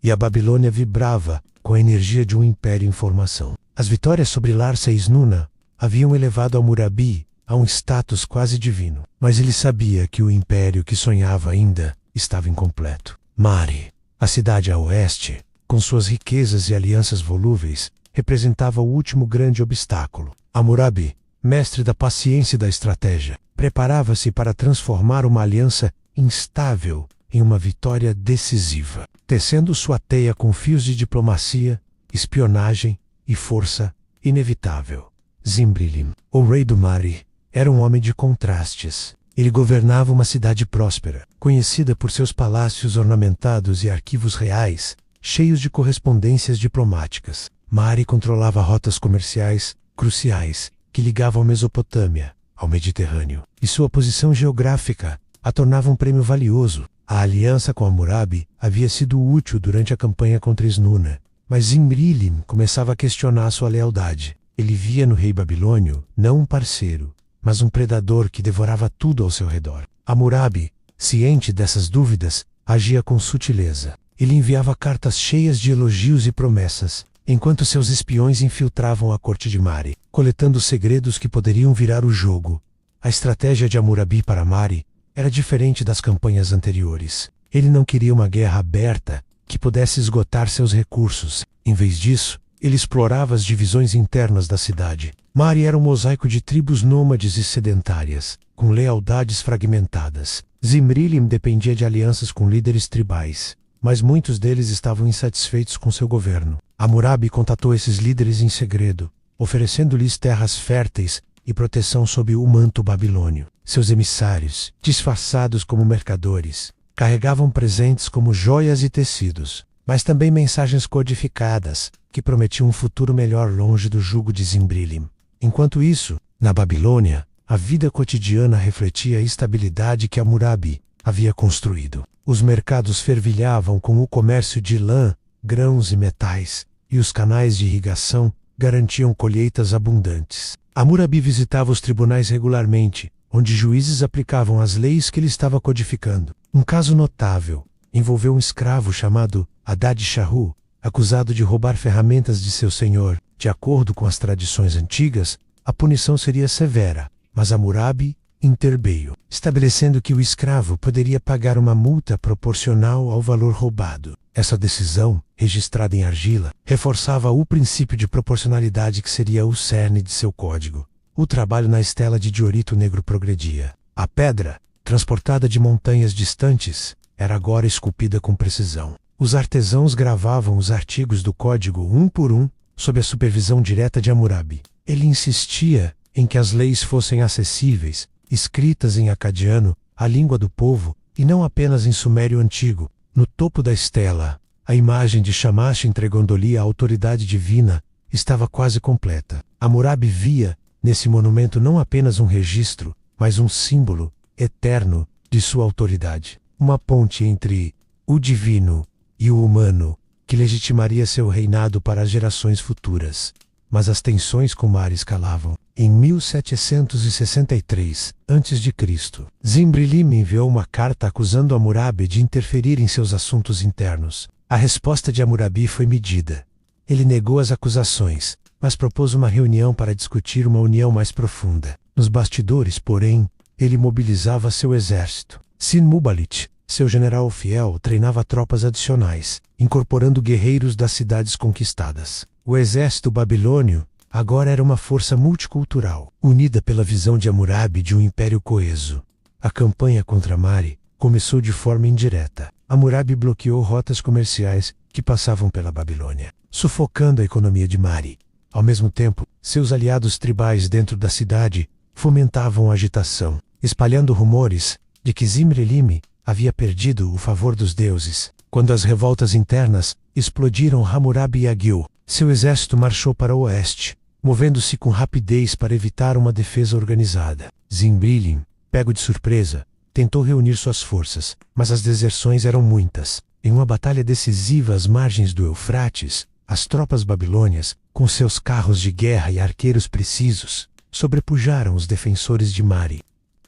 e a Babilônia vibrava com a energia de um império em formação. As vitórias sobre Larsa e Snuna haviam elevado Hammurabi a um status quase divino, mas ele sabia que o império que sonhava ainda estava incompleto. Mari, a cidade a oeste, com suas riquezas e alianças volúveis, representava o último grande obstáculo. Hammurabi, mestre da paciência e da estratégia, preparava-se para transformar uma aliança instável em uma vitória decisiva, tecendo sua teia com fios de diplomacia, espionagem e força inevitável. Zimri-Lime, o rei do Mari, era um homem de contrastes. Ele governava uma cidade próspera, conhecida por seus palácios ornamentados e arquivos reais, cheios de correspondências diplomáticas. Mari controlava rotas comerciais cruciais que ligavam a Mesopotâmia ao Mediterrâneo, e sua posição geográfica a tornava um prêmio valioso. A aliança com Hammurabi havia sido útil durante a campanha contra Snuna, mas Zimri-Lime começava a questionar sua lealdade. Ele via no rei babilônio não um parceiro, mas um predador que devorava tudo ao seu redor. Hammurabi, ciente dessas dúvidas, agia com sutileza. Ele enviava cartas cheias de elogios e promessas, enquanto seus espiões infiltravam a corte de Mari, coletando segredos que poderiam virar o jogo. A estratégia de Hammurabi para Mari era diferente das campanhas anteriores. Ele não queria uma guerra aberta que pudesse esgotar seus recursos. Em vez disso, ele explorava as divisões internas da cidade. Mari era um mosaico de tribos nômades e sedentárias, com lealdades fragmentadas. Zimri-Lime dependia de alianças com líderes tribais, mas muitos deles estavam insatisfeitos com seu governo. Hammurabi contatou esses líderes em segredo, oferecendo-lhes terras férteis e proteção sob o manto babilônio. Seus emissários, disfarçados como mercadores, carregavam presentes como joias e tecidos, mas também mensagens codificadas, que prometiam um futuro melhor longe do jugo de Zimri-Lime. Enquanto isso, na Babilônia, a vida cotidiana refletia a estabilidade que Hammurabi havia construído. Os mercados fervilhavam com o comércio de lã, grãos e metais, e os canais de irrigação garantiam colheitas abundantes. Hammurabi visitava os tribunais regularmente, onde juízes aplicavam as leis que ele estava codificando. Um caso notável envolveu um escravo chamado Adad-Shahu, acusado de roubar ferramentas de seu senhor. De acordo com as tradições antigas, a punição seria severa, mas Hammurabi interveio, estabelecendo que o escravo poderia pagar uma multa proporcional ao valor roubado. Essa decisão, registrada em argila, reforçava o princípio de proporcionalidade que seria o cerne de seu código. O trabalho na estela de diorito negro progredia. A pedra, transportada de montanhas distantes, era agora esculpida com precisão. Os artesãos gravavam os artigos do código um por um, sob a supervisão direta de Hammurabi. Ele insistia em que as leis fossem acessíveis, escritas em acadiano, a língua do povo, e não apenas em sumério antigo. No topo da estela, a imagem de Shamash entregando-lhe a autoridade divina estava quase completa. Hammurabi via nesse monumento não apenas um registro, mas um símbolo eterno de sua autoridade. Uma ponte entre o divino e o humano, que legitimaria seu reinado para as gerações futuras. Mas as tensões com Mari escalavam. Em 1763 a.C., Zimri-Lime enviou uma carta acusando Hammurabi de interferir em seus assuntos internos. A resposta de Hammurabi foi medida. Ele negou as acusações, mas propôs uma reunião para discutir uma união mais profunda. Nos bastidores, porém, ele mobilizava seu exército. Sin-Muballit, seu general fiel, treinava tropas adicionais, incorporando guerreiros das cidades conquistadas. O exército babilônio agora era uma força multicultural, unida pela visão de Hammurabi de um império coeso. A campanha contra Mari começou de forma indireta. Hammurabi bloqueou rotas comerciais que passavam pela Babilônia, sufocando a economia de Mari. Ao mesmo tempo, seus aliados tribais dentro da cidade fomentavam a agitação, espalhando rumores de que Zimri-Lime havia perdido o favor dos deuses. Quando as revoltas internas explodiram Hammurabi e Agil, seu exército marchou para o oeste, movendo-se com rapidez para evitar uma defesa organizada. Zimri-Lime, pego de surpresa, tentou reunir suas forças, mas as deserções eram muitas. Em uma batalha decisiva às margens do Eufrates, as tropas babilônias, com seus carros de guerra e arqueiros precisos, sobrepujaram os defensores de Mari.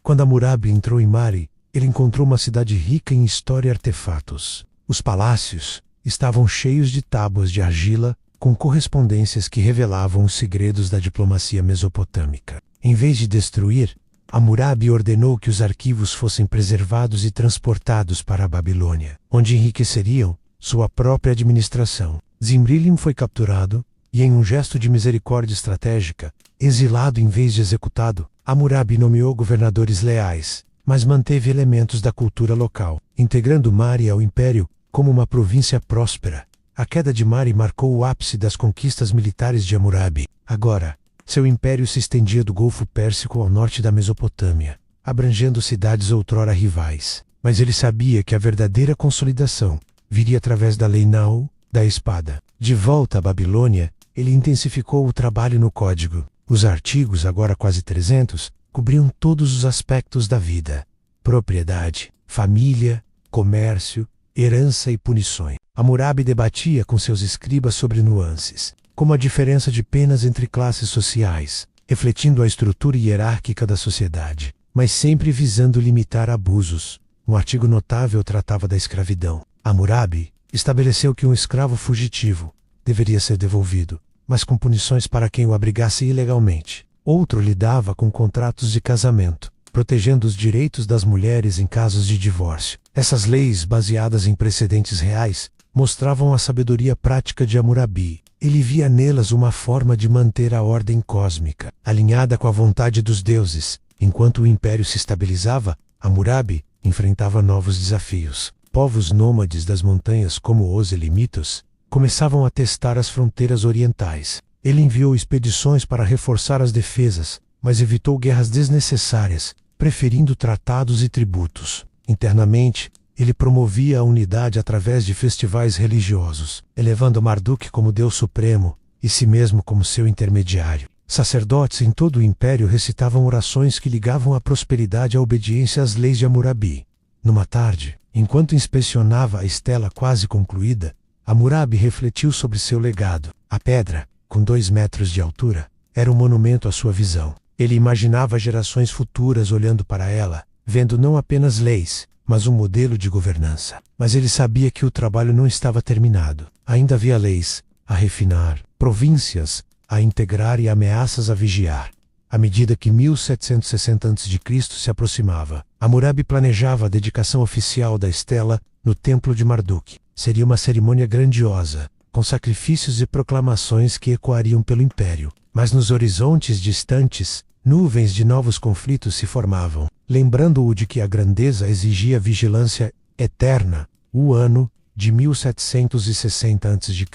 Quando Hammurabi entrou em Mari, ele encontrou uma cidade rica em história e artefatos. Os palácios estavam cheios de tábuas de argila, com correspondências que revelavam os segredos da diplomacia mesopotâmica. Em vez de destruir, Hammurabi ordenou que os arquivos fossem preservados e transportados para a Babilônia, onde enriqueceriam sua própria administração. Zimri-Lime foi capturado e, em um gesto de misericórdia estratégica, exilado em vez de executado. Hammurabi nomeou governadores leais, mas manteve elementos da cultura local, integrando Mari ao império como uma província próspera. A queda de Mari marcou o ápice das conquistas militares de Hammurabi. Agora, seu império se estendia do Golfo Pérsico ao norte da Mesopotâmia, abrangendo cidades outrora rivais. Mas ele sabia que a verdadeira consolidação viria através da lei Nau, da espada. De volta à Babilônia, ele intensificou o trabalho no código. Os artigos, agora quase 300, cobriam todos os aspectos da vida: propriedade, família, comércio, herança e punições. Hammurabi debatia com seus escribas sobre nuances, como a diferença de penas entre classes sociais, refletindo a estrutura hierárquica da sociedade, mas sempre visando limitar abusos. Um artigo notável tratava da escravidão. Hammurabi estabeleceu que um escravo fugitivo deveria ser devolvido, mas com punições para quem o abrigasse ilegalmente. Outro lidava com contratos de casamento, protegendo os direitos das mulheres em casos de divórcio. Essas leis, baseadas em precedentes reais, mostravam a sabedoria prática de Hammurabi. Ele via nelas uma forma de manter a ordem cósmica, alinhada com a vontade dos deuses. Enquanto o império se estabilizava, Hammurabi enfrentava novos desafios. Povos nômades das montanhas como os elimitos começavam a testar as fronteiras orientais. Ele enviou expedições para reforçar as defesas, mas evitou guerras desnecessárias, preferindo tratados e tributos. Internamente, ele promovia a unidade através de festivais religiosos, elevando Marduk como Deus Supremo e si mesmo como seu intermediário. Sacerdotes em todo o império recitavam orações que ligavam a prosperidade à obediência às leis de Hammurabi. Numa tarde, enquanto inspecionava a estela quase concluída, Hammurabi refletiu sobre seu legado. A pedra, com 2 metros de altura, era um monumento à sua visão. Ele imaginava gerações futuras olhando para ela, vendo não apenas leis, mas um modelo de governança. Mas ele sabia que o trabalho não estava terminado. Ainda havia leis a refinar, províncias a integrar e ameaças a vigiar. À medida que 1760 a.C. se aproximava, Hammurabi planejava a dedicação oficial da estela no Templo de Marduk. Seria uma cerimônia grandiosa, com sacrifícios e proclamações que ecoariam pelo império. Mas nos horizontes distantes, nuvens de novos conflitos se formavam, lembrando-o de que a grandeza exigia vigilância eterna. O ano de 1760 a.C.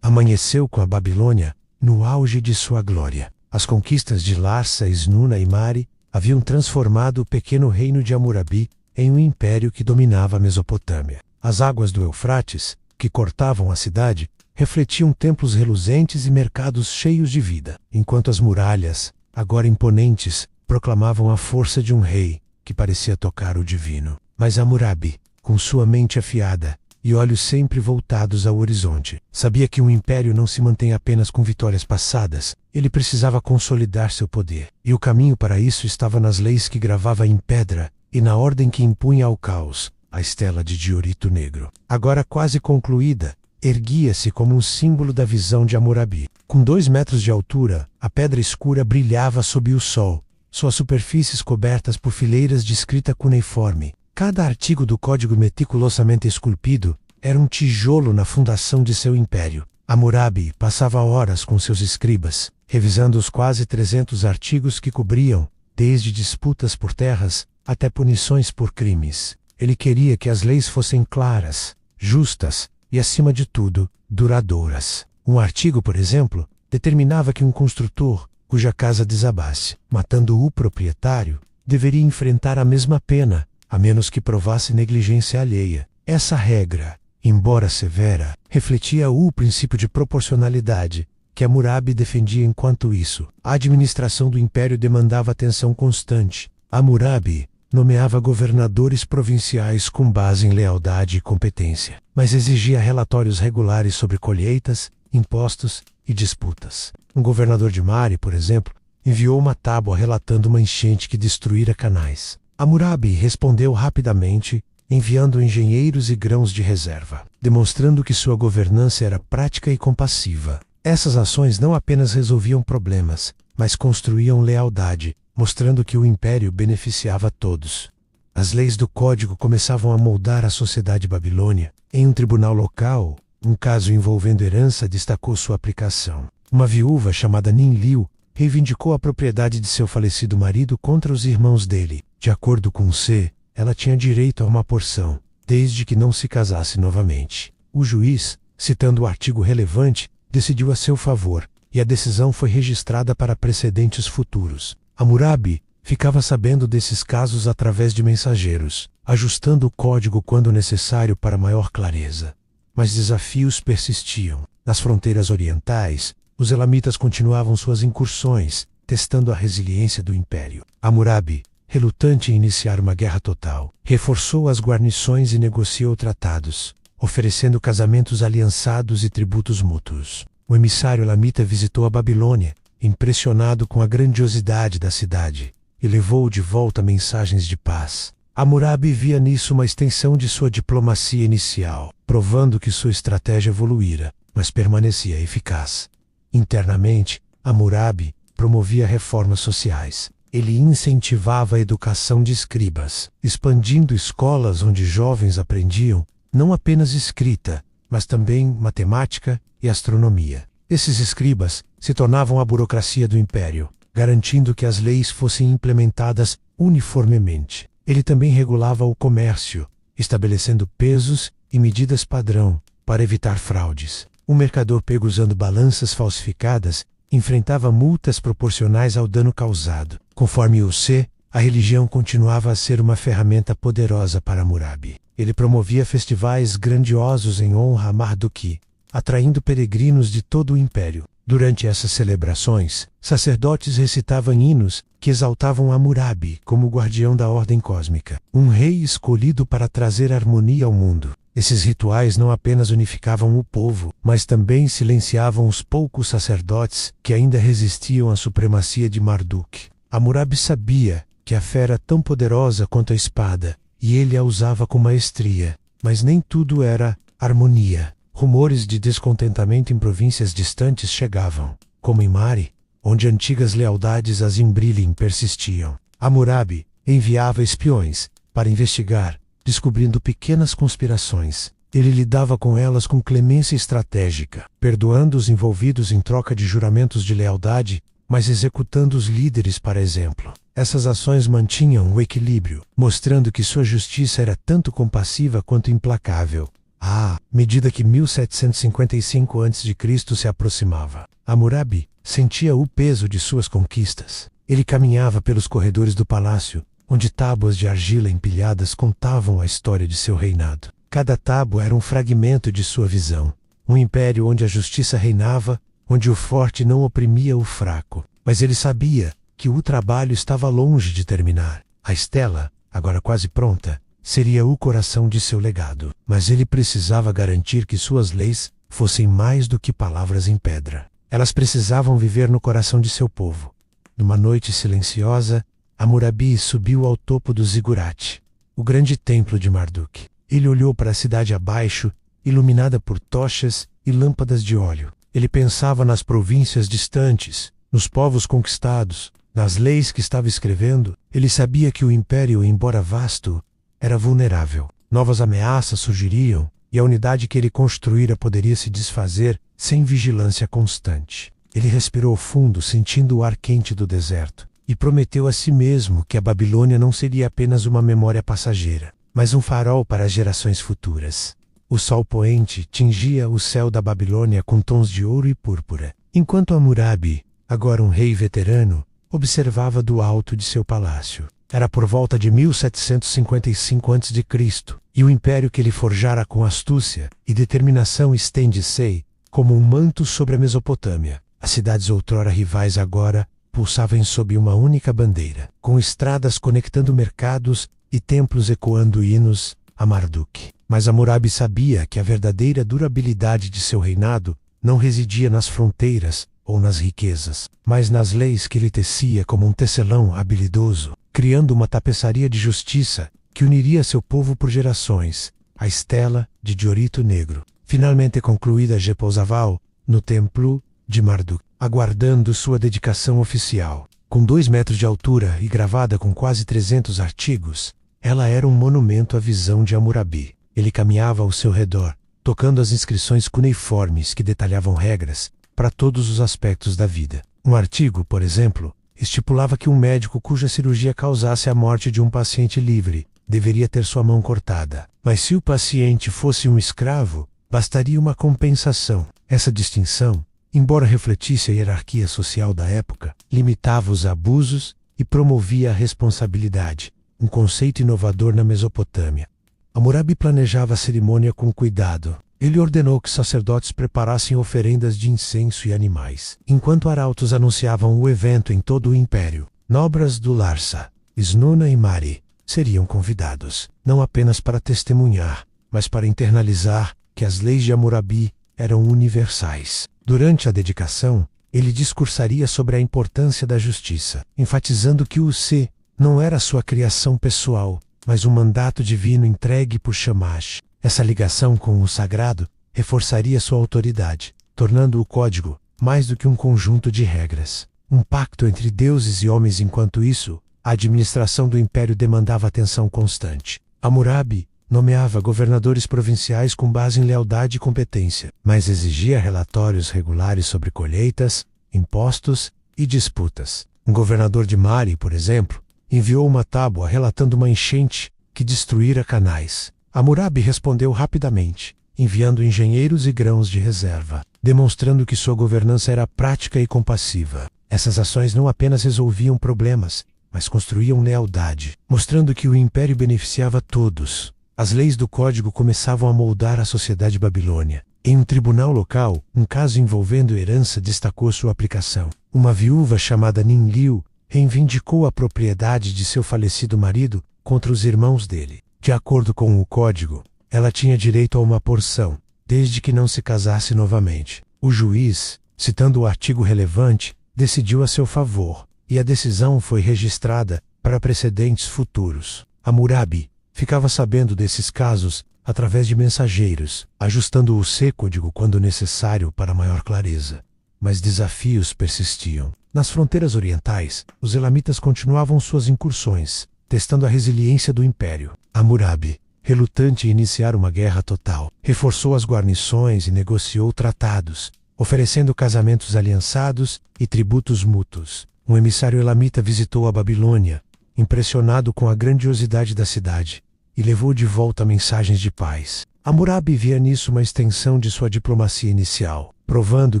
amanheceu com a Babilônia no auge de sua glória. As conquistas de Larsa, Esnuna e Mari haviam transformado o pequeno reino de Hammurabi em um império que dominava a Mesopotâmia. As águas do Eufrates, que cortavam a cidade, refletiam templos reluzentes e mercados cheios de vida, enquanto as muralhas, agora imponentes, proclamavam a força de um rei que parecia tocar o divino. Mas Hammurabi, com sua mente afiada, e olhos sempre voltados ao horizonte. Sabia que um império não se mantém apenas com vitórias passadas, ele precisava consolidar seu poder. E o caminho para isso estava nas leis que gravava em pedra e na ordem que impunha ao caos, a estela de diorito negro. Agora quase concluída, erguia-se como um símbolo da visão de Hammurabi. Com 2 metros de altura, a pedra escura brilhava sob o sol, suas superfícies cobertas por fileiras de escrita cuneiforme. Cada artigo do código meticulosamente esculpido era um tijolo na fundação de seu império. Hammurabi passava horas com seus escribas, revisando os quase 300 artigos que cobriam, desde disputas por terras até punições por crimes. Ele queria que as leis fossem claras, justas e, acima de tudo, duradouras. Um artigo, por exemplo, determinava que um construtor, cuja casa desabasse, matando o proprietário, deveria enfrentar a mesma pena, a menos que provasse negligência alheia. Essa regra, embora severa, refletia o princípio de proporcionalidade que Hammurabi defendia. Enquanto isso, a administração do império demandava atenção constante. Hammurabi nomeava governadores provinciais com base em lealdade e competência, mas exigia relatórios regulares sobre colheitas, impostos e disputas. Um governador de Mari, por exemplo, enviou uma tábua relatando uma enchente que destruíra canais. Hammurabi respondeu rapidamente, enviando engenheiros e grãos de reserva, demonstrando que sua governança era prática e compassiva. Essas ações não apenas resolviam problemas, mas construíam lealdade, mostrando que o império beneficiava a todos. As leis do código começavam a moldar a sociedade babilônia. Em um tribunal local, um caso envolvendo herança destacou sua aplicação. Uma viúva chamada Ninliu reivindicou a propriedade de seu falecido marido contra os irmãos dele. De acordo com C, ela tinha direito a uma porção, desde que não se casasse novamente. O juiz, citando o artigo relevante, decidiu a seu favor, e a decisão foi registrada para precedentes futuros. Hammurabi ficava sabendo desses casos através de mensageiros, ajustando o código quando necessário para maior clareza. Mas desafios persistiam. Nas fronteiras orientais, os elamitas continuavam suas incursões, testando a resiliência do império. Hammurabi, relutante em iniciar uma guerra total, reforçou as guarnições e negociou tratados, oferecendo casamentos aliançados e tributos mútuos. O emissário elamita visitou a Babilônia, impressionado com a grandiosidade da cidade, e levou de volta mensagens de paz. Hammurabi via nisso uma extensão de sua diplomacia inicial, provando que sua estratégia evoluíra, mas permanecia eficaz. Internamente, Hammurabi promovia reformas sociais. Ele incentivava a educação de escribas, expandindo escolas onde jovens aprendiam não apenas escrita, mas também matemática e astronomia. Esses escribas se tornavam a burocracia do império, garantindo que as leis fossem implementadas uniformemente. Ele também regulava o comércio, estabelecendo pesos e medidas padrão para evitar fraudes. Um mercador pego usando balanças falsificadas enfrentava multas proporcionais ao dano causado. Conforme o C, a religião continuava a ser uma ferramenta poderosa para Hammurabi. Ele promovia festivais grandiosos em honra a Marduk, atraindo peregrinos de todo o império. Durante essas celebrações, sacerdotes recitavam hinos que exaltavam Hammurabi como guardião da ordem cósmica, um rei escolhido para trazer harmonia ao mundo. Esses rituais não apenas unificavam o povo, mas também silenciavam os poucos sacerdotes que ainda resistiam à supremacia de Marduk. Hammurabi sabia que a fé era tão poderosa quanto a espada, e ele a usava com maestria. Mas nem tudo era harmonia. Rumores de descontentamento em províncias distantes chegavam, como em Mari, onde antigas lealdades a Zimbrilin persistiam. Hammurabi enviava espiões para investigar, descobrindo pequenas conspirações. Ele lidava com elas com clemência estratégica, perdoando os envolvidos em troca de juramentos de lealdade, mas executando os líderes para exemplo. Essas ações mantinham o equilíbrio, mostrando que sua justiça era tanto compassiva quanto implacável. À medida que 1755 a.C. se aproximava, Hammurabi sentia o peso de suas conquistas. Ele caminhava pelos corredores do palácio, onde tábuas de argila empilhadas contavam a história de seu reinado. Cada tábua era um fragmento de sua visão, um império onde a justiça reinava, onde o forte não oprimia o fraco. Mas ele sabia que o trabalho estava longe de terminar. A estela, agora quase pronta, seria o coração de seu legado. Mas ele precisava garantir que suas leis fossem mais do que palavras em pedra. Elas precisavam viver no coração de seu povo. Numa noite silenciosa, Hammurabi subiu ao topo do Zigurate, o grande templo de Marduk. Ele olhou para a cidade abaixo, iluminada por tochas e lâmpadas de óleo. Ele pensava nas províncias distantes, nos povos conquistados, nas leis que estava escrevendo. Ele sabia que o império, embora vasto, era vulnerável. Novas ameaças surgiriam, e a unidade que ele construíra poderia se desfazer sem vigilância constante. Ele respirou fundo, sentindo o ar quente do deserto, e prometeu a si mesmo que a Babilônia não seria apenas uma memória passageira, mas um farol para as gerações futuras. O sol poente tingia o céu da Babilônia com tons de ouro e púrpura, enquanto Hammurabi, agora um rei veterano, observava do alto de seu palácio. Era por volta de 1755 a.C., e o império que ele forjara com astúcia e determinação estende-se como um manto sobre a Mesopotâmia. As cidades outrora rivais agora pulsavam sob uma única bandeira, com estradas conectando mercados e templos ecoando hinos a Marduk. Mas Hammurabi sabia que a verdadeira durabilidade de seu reinado não residia nas fronteiras ou nas riquezas, mas nas leis que ele tecia como um tecelão habilidoso, criando uma tapeçaria de justiça que uniria seu povo por gerações, a estela de Diorito Negro. Finalmente concluída, repousava no templo de Marduk, aguardando sua dedicação oficial. Com 2 metros de altura e gravada com quase 300 artigos, ela era um monumento à visão de Hammurabi. Ele caminhava ao seu redor, tocando as inscrições cuneiformes que detalhavam regras para todos os aspectos da vida. Um artigo, por exemplo, estipulava que um médico cuja cirurgia causasse a morte de um paciente livre deveria ter sua mão cortada. Mas se o paciente fosse um escravo, bastaria uma compensação. Essa distinção, embora refletisse a hierarquia social da época, limitava os abusos e promovia a responsabilidade, um conceito inovador na Mesopotâmia. Hammurabi planejava a cerimônia com cuidado. Ele ordenou que sacerdotes preparassem oferendas de incenso e animais, enquanto arautos anunciavam o evento em todo o império. Nobres do Larsa, Snuna e Mari seriam convidados, não apenas para testemunhar, mas para internalizar que as leis de Hammurabi eram universais. Durante a dedicação, ele discursaria sobre a importância da justiça, enfatizando que o Se não era sua criação pessoal, mas um mandato divino entregue por Shamash. Essa ligação com o sagrado reforçaria sua autoridade, tornando o código mais do que um conjunto de regras, um pacto entre deuses e homens. Enquanto isso, a administração do império demandava atenção constante. Hammurabi nomeava governadores provinciais com base em lealdade e competência, mas exigia relatórios regulares sobre colheitas, impostos e disputas. Um governador de Mari, por exemplo, enviou uma tábua relatando uma enchente que destruíra canais. Hammurabi respondeu rapidamente, enviando engenheiros e grãos de reserva, demonstrando que sua governança era prática e compassiva. Essas ações não apenas resolviam problemas, mas construíam lealdade, mostrando que o império beneficiava todos. As leis do código começavam a moldar a sociedade babilônia. Em um tribunal local, um caso envolvendo herança destacou sua aplicação. Uma viúva chamada Ninliu reivindicou a propriedade de seu falecido marido contra os irmãos dele. De acordo com o código, ela tinha direito a uma porção, desde que não se casasse novamente. O juiz, citando o artigo relevante, decidiu a seu favor, e a decisão foi registrada para precedentes futuros. Hammurabi ficava sabendo desses casos através de mensageiros, ajustando o código quando necessário para maior clareza. Mas desafios persistiam. Nas fronteiras orientais, os elamitas continuavam suas incursões, testando a resiliência do império. Hammurabi, relutante em iniciar uma guerra total, reforçou as guarnições e negociou tratados, oferecendo casamentos aliançados e tributos mútuos. Um emissário elamita visitou a Babilônia, impressionado com a grandiosidade da cidade, e levou de volta mensagens de paz. Hammurabi via nisso uma extensão de sua diplomacia inicial, provando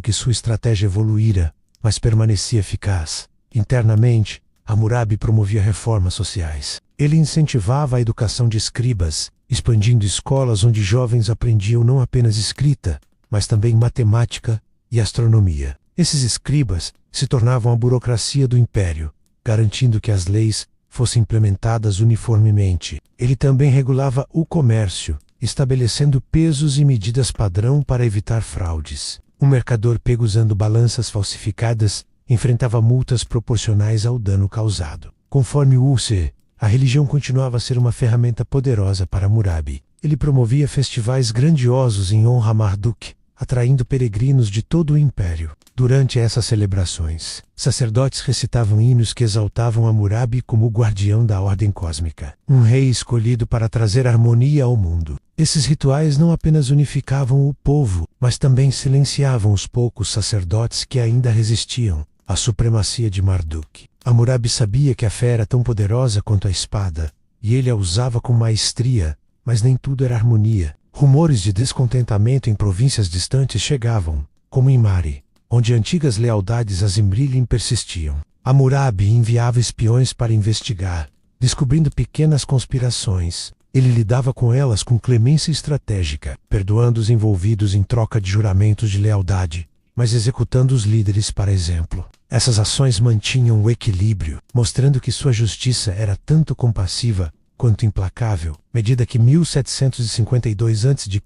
que sua estratégia evoluíra, mas permanecia eficaz. Internamente, Hammurabi promovia reformas sociais. Ele incentivava a educação de escribas, expandindo escolas onde jovens aprendiam não apenas escrita, mas também matemática e astronomia. Esses escribas se tornavam a burocracia do império, garantindo que as leis fossem implementadas uniformemente. Ele também regulava o comércio, estabelecendo pesos e medidas padrão para evitar fraudes. Um mercador pego usando balanças falsificadas enfrentava multas proporcionais ao dano causado. Conforme Use, a religião continuava a ser uma ferramenta poderosa para Hammurabi. Ele promovia festivais grandiosos em honra a Marduk, atraindo peregrinos de todo o império. Durante essas celebrações, sacerdotes recitavam hinos que exaltavam Hammurabi como o guardião da ordem cósmica, um rei escolhido para trazer harmonia ao mundo. Esses rituais não apenas unificavam o povo, mas também silenciavam os poucos sacerdotes que ainda resistiam à supremacia de Marduk. Hammurabi sabia que a fé era tão poderosa quanto a espada, e ele a usava com maestria, mas nem tudo era harmonia. Rumores de descontentamento em províncias distantes chegavam, como em Mari, onde antigas lealdades a Zimrilim persistiam. Hammurabi enviava espiões para investigar, descobrindo pequenas conspirações. Ele lidava com elas com clemência estratégica, perdoando os envolvidos em troca de juramentos de lealdade, mas executando os líderes para exemplo. Essas ações mantinham o equilíbrio, mostrando que sua justiça era tanto compassiva quanto implacável. À medida que 1752 a.C.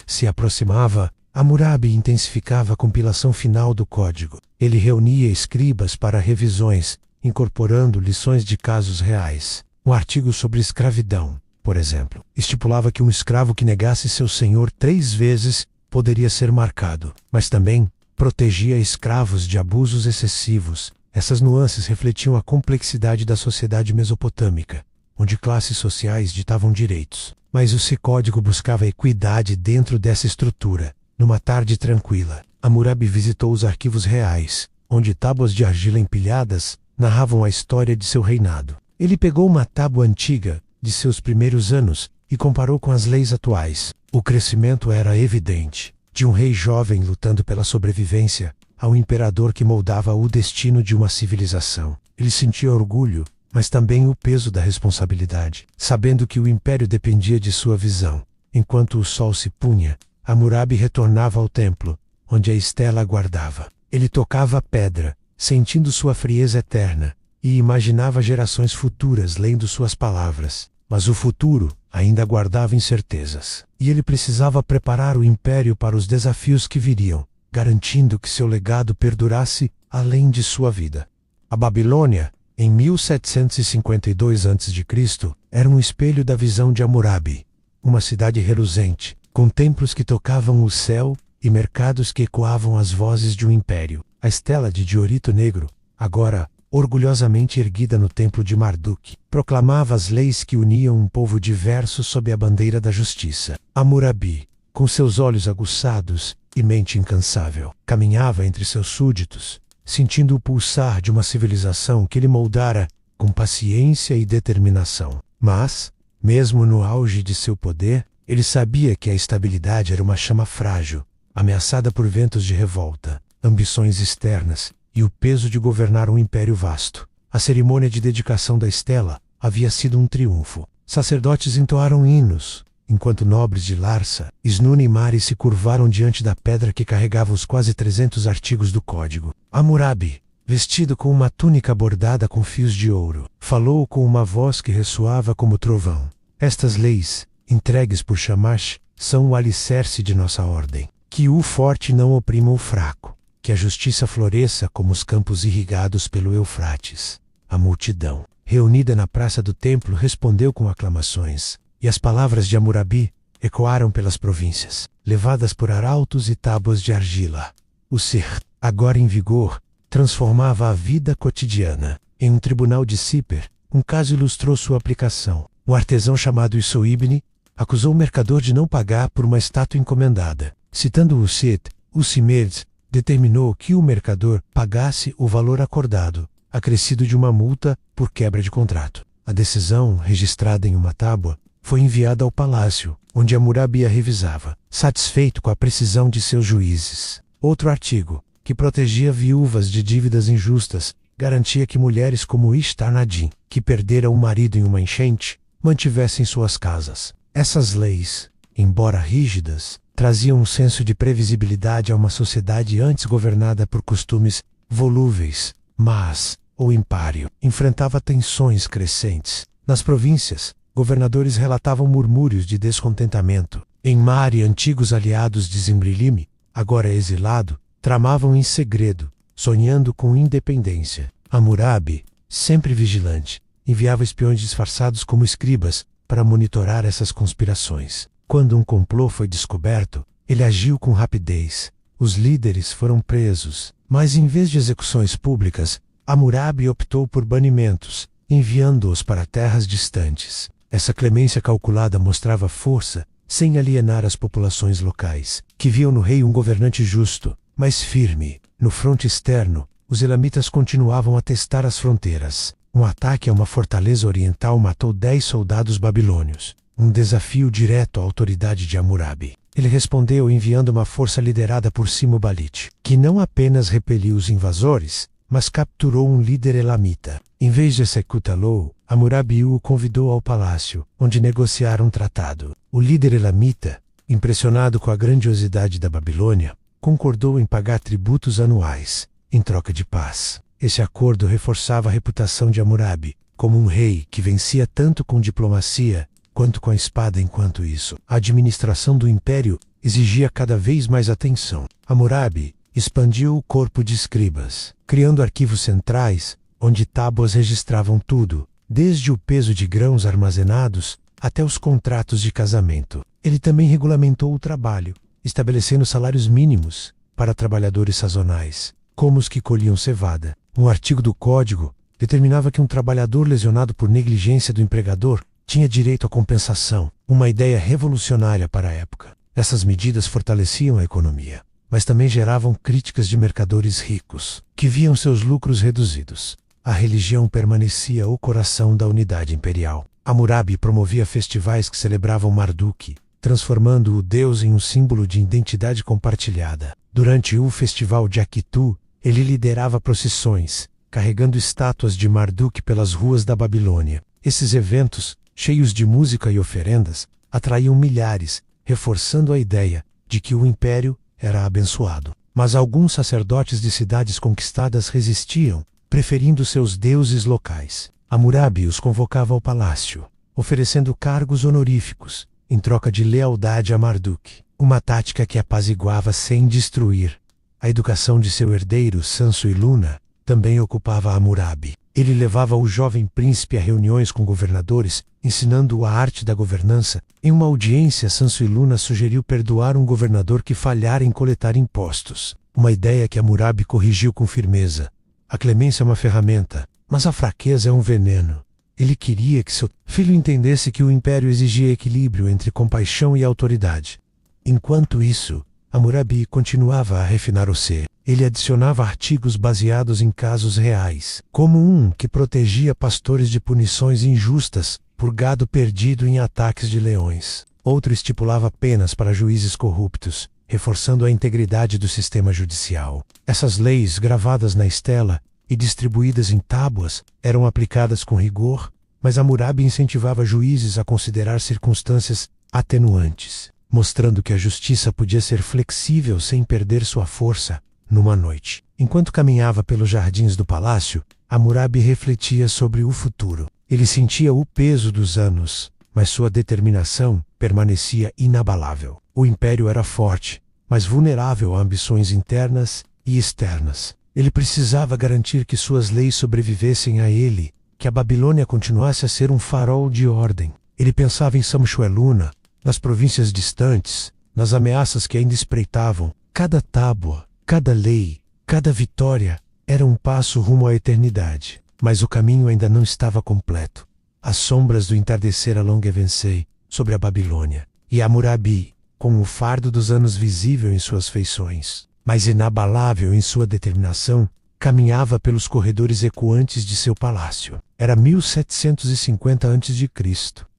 se aproximava, Hammurabi intensificava a compilação final do código. Ele reunia escribas para revisões, incorporando lições de casos reais. Um artigo sobre escravidão, por exemplo, estipulava que um escravo que negasse seu senhor 3 vezes poderia ser marcado, mas também protegia escravos de abusos excessivos. Essas nuances refletiam a complexidade da sociedade mesopotâmica, onde classes sociais ditavam direitos. Mas o código buscava equidade dentro dessa estrutura. Numa tarde tranquila, Hammurabi visitou os arquivos reais, onde tábuas de argila empilhadas narravam a história de seu reinado. Ele pegou uma tábua antiga, de seus primeiros anos, e comparou com as leis atuais. O crescimento era evidente, de um rei jovem lutando pela sobrevivência, a um imperador que moldava o destino de uma civilização. Ele sentia orgulho, mas também o peso da responsabilidade, sabendo que o império dependia de sua visão. Enquanto o sol se punha, Hammurabi retornava ao templo, onde a estela aguardava. Ele tocava a pedra, sentindo sua frieza eterna, e imaginava gerações futuras lendo suas palavras. Mas o futuro ainda aguardava incertezas, e ele precisava preparar o império para os desafios que viriam, garantindo que seu legado perdurasse além de sua vida. A Babilônia, em 1752 a.C., era um espelho da visão de Hammurabi, uma cidade reluzente, com templos que tocavam o céu e mercados que ecoavam as vozes de um império. A estela de diorito negro, agora orgulhosamente erguida no templo de Marduk, proclamava as leis que uniam um povo diverso sob a bandeira da justiça. Hammurabi, com seus olhos aguçados e mente incansável, caminhava entre seus súditos, sentindo o pulsar de uma civilização que ele moldara com paciência e determinação. Mas, mesmo no auge de seu poder, ele sabia que a estabilidade era uma chama frágil, ameaçada por ventos de revolta, ambições externas e o peso de governar um império vasto. A cerimônia de dedicação da estela havia sido um triunfo. Sacerdotes entoaram hinos, enquanto nobres de Larsa, Snuni e Mari se curvaram diante da pedra que carregava os quase 300 artigos do código. Hammurabi, vestido com uma túnica bordada com fios de ouro, falou com uma voz que ressoava como trovão. Estas leis, entregues por Shamash, são o alicerce de nossa ordem. Que o forte não oprima o fraco. Que a justiça floresça como os campos irrigados pelo Eufrates. A multidão, reunida na praça do templo, respondeu com aclamações, e as palavras de Hammurabi ecoaram pelas províncias, levadas por arautos e tábuas de argila. O Sihr, agora em vigor, transformava a vida cotidiana. Em um tribunal de Siper, um caso ilustrou sua aplicação. Um artesão chamado Issoibni acusou o mercador de não pagar por uma estátua encomendada. Citando o Sit, o Simedes determinou que o mercador pagasse o valor acordado, acrescido de uma multa por quebra de contrato. A decisão, registrada em uma tábua, foi enviada ao palácio, onde Hammurabi a revisava, satisfeito com a precisão de seus juízes. Outro artigo, que protegia viúvas de dívidas injustas, garantia que mulheres como Ishtar-Nadin, que perderam o marido em uma enchente, mantivessem suas casas. Essas leis, embora rígidas, traziam um senso de previsibilidade a uma sociedade antes governada por costumes volúveis, mas, o império enfrentava tensões crescentes. Nas províncias, governadores relatavam murmúrios de descontentamento. Em Mari, antigos aliados de Zimrilime, agora exilado, tramavam em segredo, sonhando com independência. Hammurabi, sempre vigilante, enviava espiões disfarçados como escribas para monitorar essas conspirações. Quando um complô foi descoberto, ele agiu com rapidez. Os líderes foram presos, mas em vez de execuções públicas, Hammurabi optou por banimentos, enviando-os para terras distantes. Essa clemência calculada mostrava força, sem alienar as populações locais, que viam no rei um governante justo, mas firme. No fronte externo, os elamitas continuavam a testar as fronteiras. Um ataque a uma fortaleza oriental matou 10 soldados babilônios, um desafio direto à autoridade de Hammurabi. Ele respondeu enviando uma força liderada por Simo-Balite, que não apenas repeliu os invasores, mas capturou um líder elamita. Em vez de executá-lo, Hammurabi o convidou ao palácio, onde negociaram um tratado. O líder elamita, impressionado com a grandiosidade da Babilônia, concordou em pagar tributos anuais, em troca de paz. Esse acordo reforçava a reputação de Hammurabi como um rei que vencia tanto com diplomacia quanto com a espada. Enquanto isso, a administração do império exigia cada vez mais atenção. Hammurabi expandiu o corpo de escribas, criando arquivos centrais, onde tábuas registravam tudo, desde o peso de grãos armazenados até os contratos de casamento. Ele também regulamentou o trabalho, estabelecendo salários mínimos para trabalhadores sazonais, como os que colhiam cevada. Um artigo do Código determinava que um trabalhador lesionado por negligência do empregador tinha direito à compensação, uma ideia revolucionária para a época. Essas medidas fortaleciam a economia, mas também geravam críticas de mercadores ricos, que viam seus lucros reduzidos. A religião permanecia o coração da unidade imperial. Hammurabi promovia festivais que celebravam Marduk, transformando o deus em um símbolo de identidade compartilhada. Durante o festival de Akitu, ele liderava procissões, carregando estátuas de Marduk pelas ruas da Babilônia. Esses eventos, cheios de música e oferendas, atraíam milhares, reforçando a ideia de que o império era abençoado. Mas alguns sacerdotes de cidades conquistadas resistiam, preferindo seus deuses locais. Hammurabi os convocava ao palácio, oferecendo cargos honoríficos, em troca de lealdade a Marduk, uma tática que apaziguava sem destruir. A educação de seu herdeiro Sansu-Iluna também ocupava Hammurabi. Ele levava o jovem príncipe a reuniões com governadores, ensinando-o a arte da governança. Em uma audiência, Sansu-Iluna sugeriu perdoar um governador que falhara em coletar impostos, uma ideia que Hammurabi corrigiu com firmeza. A clemência é uma ferramenta, mas a fraqueza é um veneno. Ele queria que seu filho entendesse que o império exigia equilíbrio entre compaixão e autoridade. Enquanto isso, Hammurabi continuava a refinar o ser. Ele adicionava artigos baseados em casos reais, como um que protegia pastores de punições injustas por gado perdido em ataques de leões. Outro estipulava penas para juízes corruptos, reforçando a integridade do sistema judicial. Essas leis, gravadas na estela e distribuídas em tábuas, eram aplicadas com rigor, mas Hammurabi incentivava juízes a considerar circunstâncias atenuantes, mostrando que a justiça podia ser flexível sem perder sua força. Numa noite, enquanto caminhava pelos jardins do palácio, Hammurabi refletia sobre o futuro. Ele sentia o peso dos anos, mas sua determinação permanecia inabalável. O império era forte, mas vulnerável a ambições internas e externas. Ele precisava garantir que suas leis sobrevivessem a ele, que a Babilônia continuasse a ser um farol de ordem. Ele pensava em Samshu-Iluna, nas províncias distantes, nas ameaças que ainda espreitavam. Cada tábua, cada lei, cada vitória era um passo rumo à eternidade. Mas o caminho ainda não estava completo. As sombras do entardecer alongavam-se sobre a Babilônia, e Hammurabi, com o fardo dos anos visível em suas feições, mas inabalável em sua determinação, caminhava pelos corredores ecoantes de seu palácio. Era 1750 a.C.,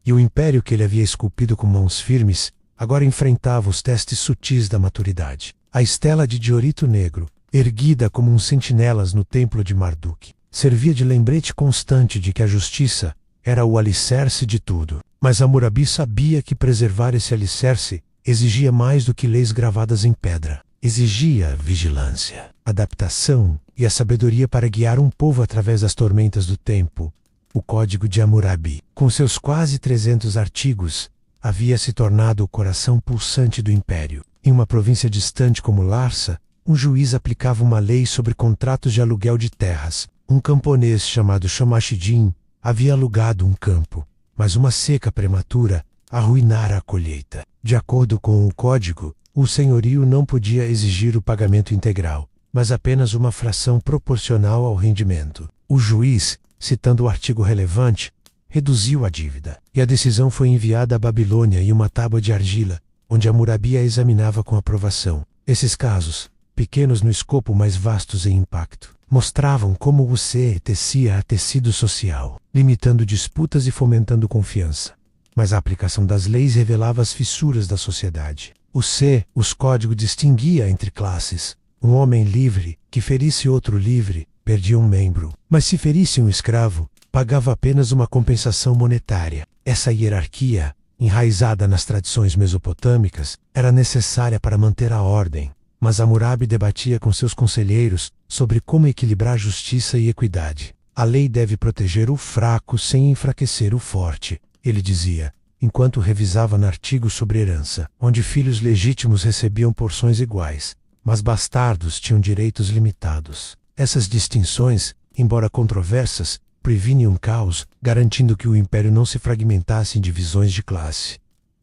e o império que ele havia esculpido com mãos firmes agora enfrentava os testes sutis da maturidade. A estela de diorito negro, erguida como um sentinelas no templo de Marduk, servia de lembrete constante de que a justiça era o alicerce de tudo. Mas Hammurabi sabia que preservar esse alicerce exigia mais do que leis gravadas em pedra. Exigia vigilância, adaptação e a sabedoria para guiar um povo através das tormentas do tempo. O Código de Hammurabi, com seus quase 300 artigos, havia se tornado o coração pulsante do império. Em uma província distante como Larsa, um juiz aplicava uma lei sobre contratos de aluguel de terras. Um camponês chamado Shamash-Din havia alugado um campo, mas uma seca prematura arruinara a colheita. De acordo com o código, o senhorio não podia exigir o pagamento integral, mas apenas uma fração proporcional ao rendimento. O juiz, citando o artigo relevante, reduziu a dívida, e a decisão foi enviada à Babilônia em uma tábua de argila, onde Hammurabi a examinava com aprovação. Esses casos, pequenos no escopo mas vastos em impacto, mostravam como o C tecia a tecido social, limitando disputas e fomentando confiança. Mas a aplicação das leis revelava as fissuras da sociedade. Os códigos distinguia entre classes. Um homem livre, que ferisse outro livre, perdia um membro. Mas se ferisse um escravo, pagava apenas uma compensação monetária. Essa hierarquia, enraizada nas tradições mesopotâmicas, era necessária para manter a ordem. Mas Hammurabi debatia com seus conselheiros sobre como equilibrar justiça e equidade. A lei deve proteger o fraco sem enfraquecer o forte, ele dizia, enquanto revisava no artigo sobre herança, onde filhos legítimos recebiam porções iguais, mas bastardos tinham direitos limitados. Essas distinções, embora controversas, previnem um caos, garantindo que o império não se fragmentasse em divisões de classe.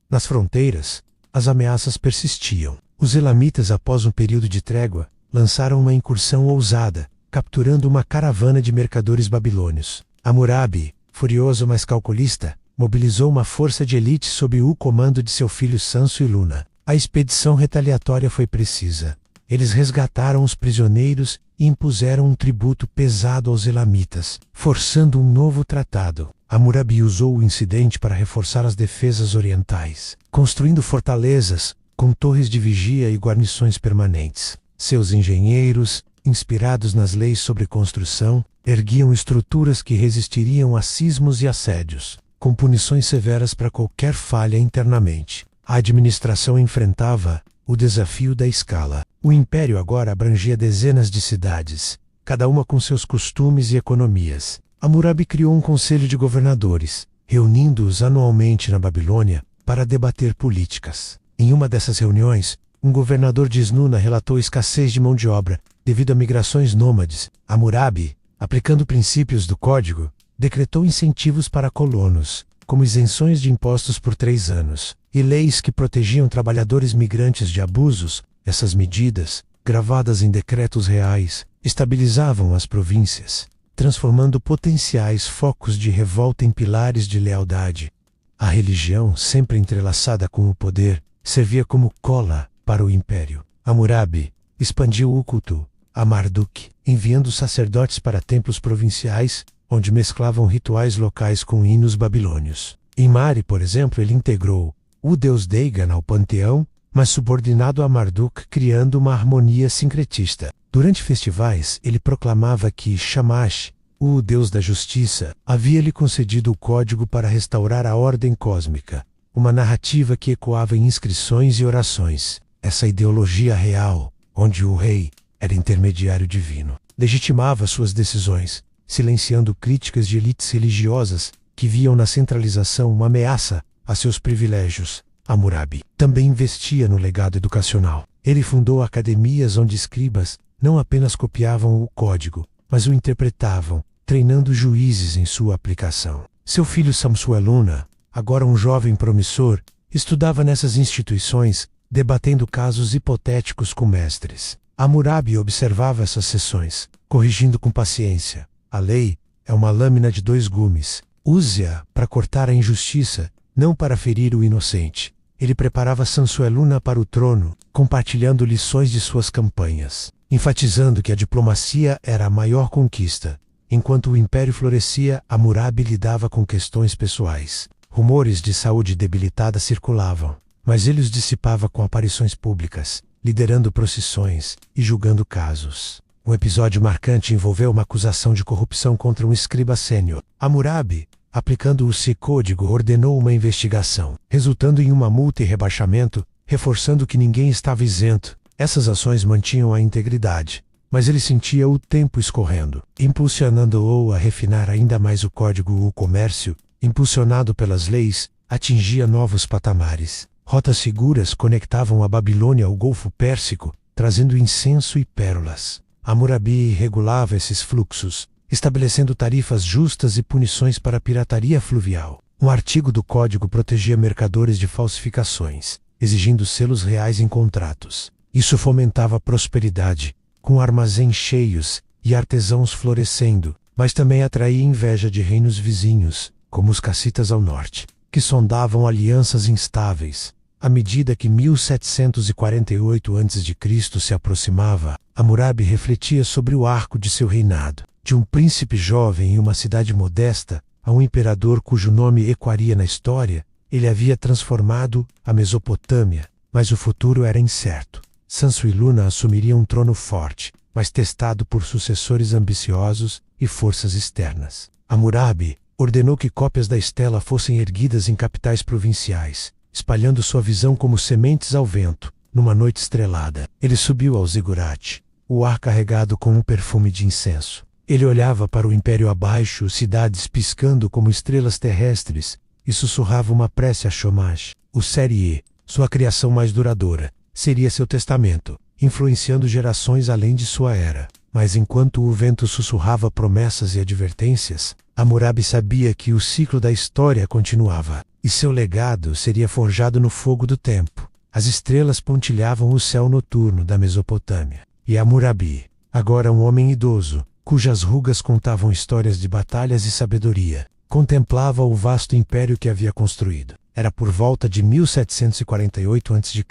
Nas fronteiras, as ameaças persistiam. Os elamitas, após um período de trégua, lançaram uma incursão ousada, capturando uma caravana de mercadores babilônios. Hammurabi, furioso mas calculista, mobilizou uma força de elite sob o comando de seu filho Sanso Iluna. A expedição retaliatória foi precisa. Eles resgataram os prisioneiros e impuseram um tributo pesado aos elamitas, forçando um novo tratado. Hammurabi usou o incidente para reforçar as defesas orientais, construindo fortalezas, com torres de vigia e guarnições permanentes. Seus engenheiros, inspirados nas leis sobre construção, erguiam estruturas que resistiriam a sismos e assédios, com punições severas para qualquer falha internamente. A administração enfrentava o desafio da escala. O império agora abrangia dezenas de cidades, cada uma com seus costumes e economias. Hammurabi criou um conselho de governadores, reunindo-os anualmente na Babilônia para debater políticas. Em uma dessas reuniões, um governador de Esnuna relatou escassez de mão de obra devido a migrações nômades. Hammurabi, aplicando princípios do código, decretou incentivos para colonos, como isenções de impostos por 3 anos, e leis que protegiam trabalhadores migrantes de abusos. Essas medidas, gravadas em decretos reais, estabilizavam as províncias, transformando potenciais focos de revolta em pilares de lealdade. A religião, sempre entrelaçada com o poder, servia como cola para o império. Hammurabi expandiu o culto a Marduk, enviando sacerdotes para templos provinciais, onde mesclavam rituais locais com hinos babilônios. Em Mari, por exemplo, ele integrou o deus Dagon ao panteão, mas subordinado a Marduk, criando uma harmonia sincretista. Durante festivais, ele proclamava que Shamash, o deus da justiça, havia lhe concedido o código para restaurar a ordem cósmica, uma narrativa que ecoava em inscrições e orações. Essa ideologia real, onde o rei era intermediário divino, legitimava suas decisões, silenciando críticas de elites religiosas que viam na centralização uma ameaça a seus privilégios. Hammurabi também investia no legado educacional. Ele fundou academias onde escribas não apenas copiavam o código, mas o interpretavam, treinando juízes em sua aplicação. Seu filho Samsueluna, agora um jovem promissor, estudava nessas instituições, debatendo casos hipotéticos com mestres. Hammurabi observava essas sessões, corrigindo com paciência. A lei é uma lâmina de 2 gumes. Use-a para cortar a injustiça, não para ferir o inocente. Ele preparava Samsueluna para o trono, compartilhando lições de suas campanhas, enfatizando que a diplomacia era a maior conquista. Enquanto o império florescia, Hammurabi lidava com questões pessoais. Rumores de saúde debilitada circulavam, mas ele os dissipava com aparições públicas, liderando procissões e julgando casos. Um episódio marcante envolveu uma acusação de corrupção contra um escriba sênior. Hammurabi, aplicando o código, ordenou uma investigação, resultando em uma multa e rebaixamento, reforçando que ninguém estava isento. Essas ações mantinham a integridade, mas ele sentia o tempo escorrendo, impulsionando-o a refinar ainda mais o código. O comércio, impulsionado pelas leis, atingia novos patamares. Rotas seguras conectavam a Babilônia ao Golfo Pérsico, trazendo incenso e pérolas. Hammurabi regulava esses fluxos, estabelecendo tarifas justas e punições para a pirataria fluvial. Um artigo do código protegia mercadores de falsificações, exigindo selos reais em contratos. Isso fomentava a prosperidade, com armazéns cheios e artesãos florescendo, mas também atraía inveja de reinos vizinhos, como os cassitas ao norte, que sondavam alianças instáveis. À medida que 1748 a.C. se aproximava, Hammurabi refletia sobre o arco de seu reinado. De um príncipe jovem em uma cidade modesta, a um imperador cujo nome ecoaria na história, ele havia transformado a Mesopotâmia, mas o futuro era incerto. Sansuiluna assumiria um trono forte, mas testado por sucessores ambiciosos e forças externas. Hammurabi ordenou que cópias da estela fossem erguidas em capitais provinciais, espalhando sua visão como sementes ao vento. Numa noite estrelada, ele subiu ao zigurate, o ar carregado com um perfume de incenso. Ele olhava para o império abaixo, cidades piscando como estrelas terrestres, e sussurrava uma prece a Shamash. O Serie, sua criação mais duradoura, seria seu testamento, influenciando gerações além de sua era. Mas enquanto o vento sussurrava promessas e advertências, Hammurabi sabia que o ciclo da história continuava, e seu legado seria forjado no fogo do tempo. As estrelas pontilhavam o céu noturno da Mesopotâmia. E Hammurabi, agora um homem idoso, cujas rugas contavam histórias de batalhas e sabedoria, contemplava o vasto império que havia construído. Era por volta de 1748 a.C.,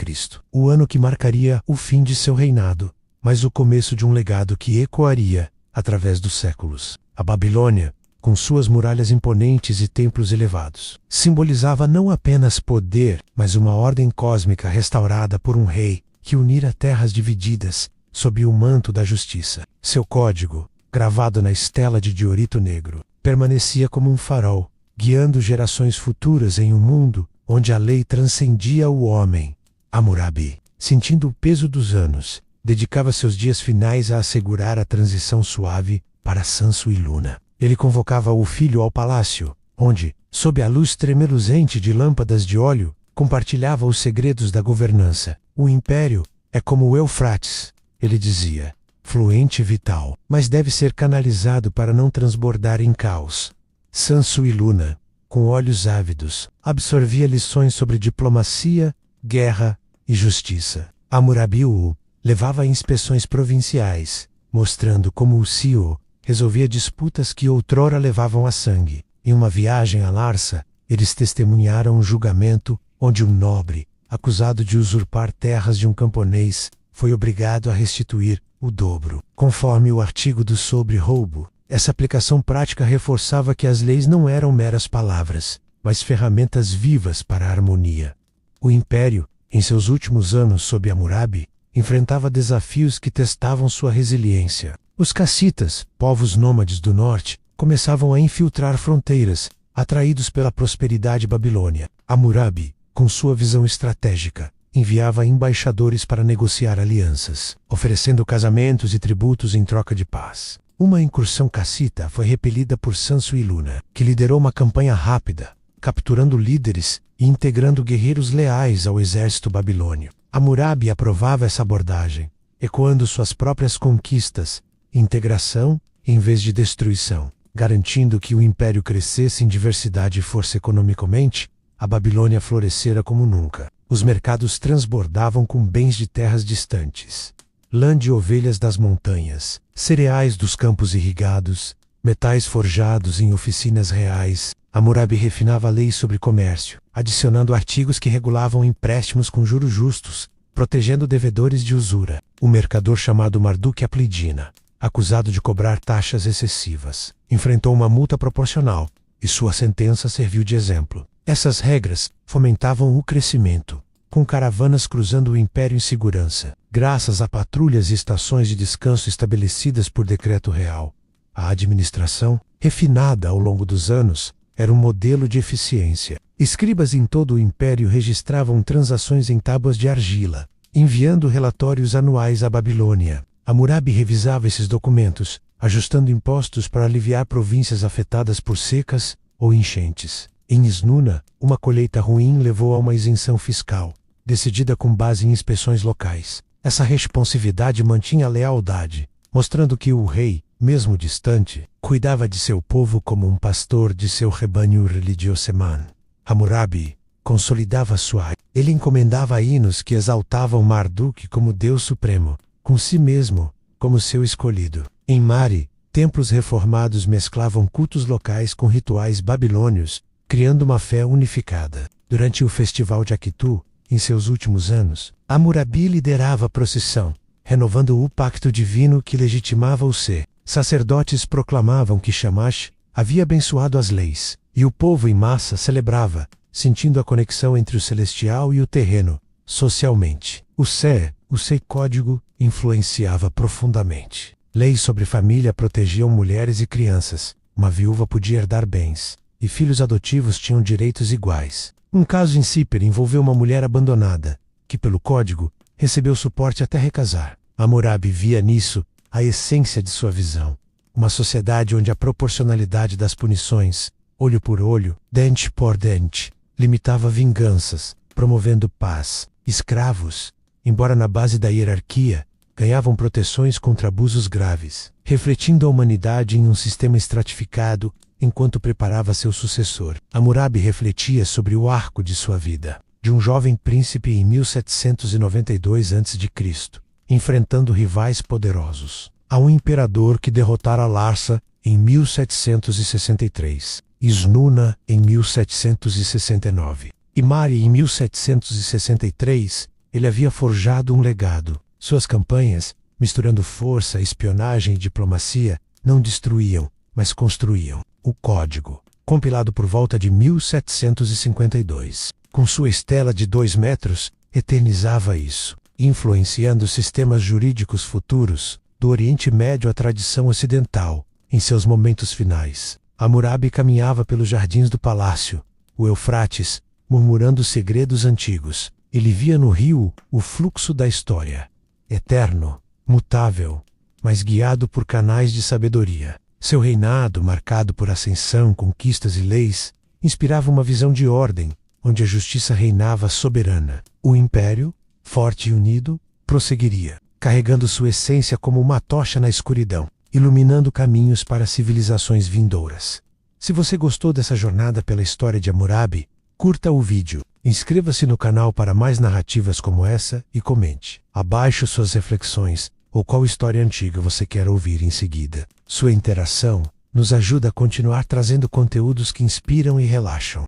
o ano que marcaria o fim de seu reinado, mas o começo de um legado que ecoaria através dos séculos. A Babilônia, com suas muralhas imponentes e templos elevados, simbolizava não apenas poder, mas uma ordem cósmica restaurada por um rei que unira terras divididas sob o manto da justiça. Seu código, gravado na estela de diorito negro, permanecia como um farol, guiando gerações futuras em um mundo onde a lei transcendia o homem. Hammurabi, sentindo o peso dos anos, dedicava seus dias finais a assegurar a transição suave para Sansuiluna. Ele convocava o filho ao palácio, onde, sob a luz tremeluzente de lâmpadas de óleo, compartilhava os segredos da governança. O império é como o Eufrates, ele dizia, fluente e vital, mas deve ser canalizado para não transbordar em caos. Sansuiluna, com olhos ávidos, absorvia lições sobre diplomacia, guerra e justiça. Hammurabi o levava a inspeções provinciais, mostrando como o Sio resolvia disputas que outrora levavam a sangue. Em uma viagem a Larsa, eles testemunharam um julgamento onde um nobre, acusado de usurpar terras de um camponês, foi obrigado a restituir o dobro. Conforme o artigo sobre roubo, essa aplicação prática reforçava que as leis não eram meras palavras, mas ferramentas vivas para a harmonia. O império, em seus últimos anos sob Hammurabi, enfrentava desafios que testavam sua resiliência. Os cassitas, povos nômades do norte, começavam a infiltrar fronteiras, atraídos pela prosperidade babilônia. Hammurabi, com sua visão estratégica, enviava embaixadores para negociar alianças, oferecendo casamentos e tributos em troca de paz. Uma incursão cassita foi repelida por Sansuiluna, que liderou uma campanha rápida, capturando líderes e integrando guerreiros leais ao exército babilônio. Hammurabi aprovava essa abordagem, ecoando suas próprias conquistas, integração em vez de destruição, garantindo que o império crescesse em diversidade e força economicamente. A Babilônia florescera como nunca. Os mercados transbordavam com bens de terras distantes, lã de ovelhas das montanhas, cereais dos campos irrigados, metais forjados em oficinas reais. Hammurabi refinava leis sobre comércio, adicionando artigos que regulavam empréstimos com juros justos, protegendo devedores de usura. O mercador chamado Marduk-Apledina, acusado de cobrar taxas excessivas, enfrentou uma multa proporcional, e sua sentença serviu de exemplo. Essas regras fomentavam o crescimento, com caravanas cruzando o império em segurança, graças a patrulhas e estações de descanso estabelecidas por decreto real. A administração, refinada ao longo dos anos, era um modelo de eficiência. Escribas em todo o império registravam transações em tábuas de argila, enviando relatórios anuais à Babilônia. Hammurabi revisava esses documentos, ajustando impostos para aliviar províncias afetadas por secas ou enchentes. Em Isnuna, uma colheita ruim levou a uma isenção fiscal, decidida com base em inspeções locais. Essa responsividade mantinha a lealdade, mostrando que o rei, mesmo distante, cuidava de seu povo como um pastor de seu rebanho religioseman. Hammurabi consolidava sua. Ele encomendava hinos que exaltavam Marduk como Deus Supremo, com si mesmo como seu escolhido. Em Mari, templos reformados mesclavam cultos locais com rituais babilônios, criando uma fé unificada. Durante o festival de Akitu, em seus últimos anos, Hammurabi liderava a procissão, renovando o pacto divino que legitimava o ser. Sacerdotes proclamavam que Shamash havia abençoado as leis, e o povo em massa celebrava, sentindo a conexão entre o celestial e o terreno, socialmente. O Sei Código, influenciava profundamente. Leis sobre família protegiam mulheres e crianças, uma viúva podia herdar bens, e filhos adotivos tinham direitos iguais. Um caso em Cíper envolveu uma mulher abandonada, que pelo código, recebeu suporte até recasar. Hammurabi via nisso a essência de sua visão. Uma sociedade onde a proporcionalidade das punições, olho por olho, dente por dente, limitava vinganças, promovendo paz. Escravos, embora na base da hierarquia, ganhavam proteções contra abusos graves, refletindo a humanidade em um sistema estratificado enquanto preparava seu sucessor. Hammurabi refletia sobre o arco de sua vida, de um jovem príncipe em 1792 a.C., enfrentando rivais poderosos, a um imperador que derrotara Larsa em 1763, Isnuna em 1769 e Mari em 1763, ele havia forjado um legado. Suas campanhas, misturando força, espionagem e diplomacia, não destruíam, mas construíam. O Código, compilado por volta de 1752, com sua estela de 2 metros, eternizava isso, influenciando sistemas jurídicos futuros, do Oriente Médio à tradição ocidental. Em seus momentos finais, Hammurabi caminhava pelos jardins do palácio, o Eufrates, murmurando segredos antigos. Ele via no rio o fluxo da história, eterno, mutável, mas guiado por canais de sabedoria. Seu reinado, marcado por ascensão, conquistas e leis, inspirava uma visão de ordem, onde a justiça reinava soberana. O império, forte e unido, prosseguiria, carregando sua essência como uma tocha na escuridão, iluminando caminhos para civilizações vindouras. Se você gostou dessa jornada pela história de Hammurabi, curta o vídeo, inscreva-se no canal para mais narrativas como essa e comente abaixo suas reflexões ou qual história antiga você quer ouvir em seguida. Sua interação nos ajuda a continuar trazendo conteúdos que inspiram e relaxam.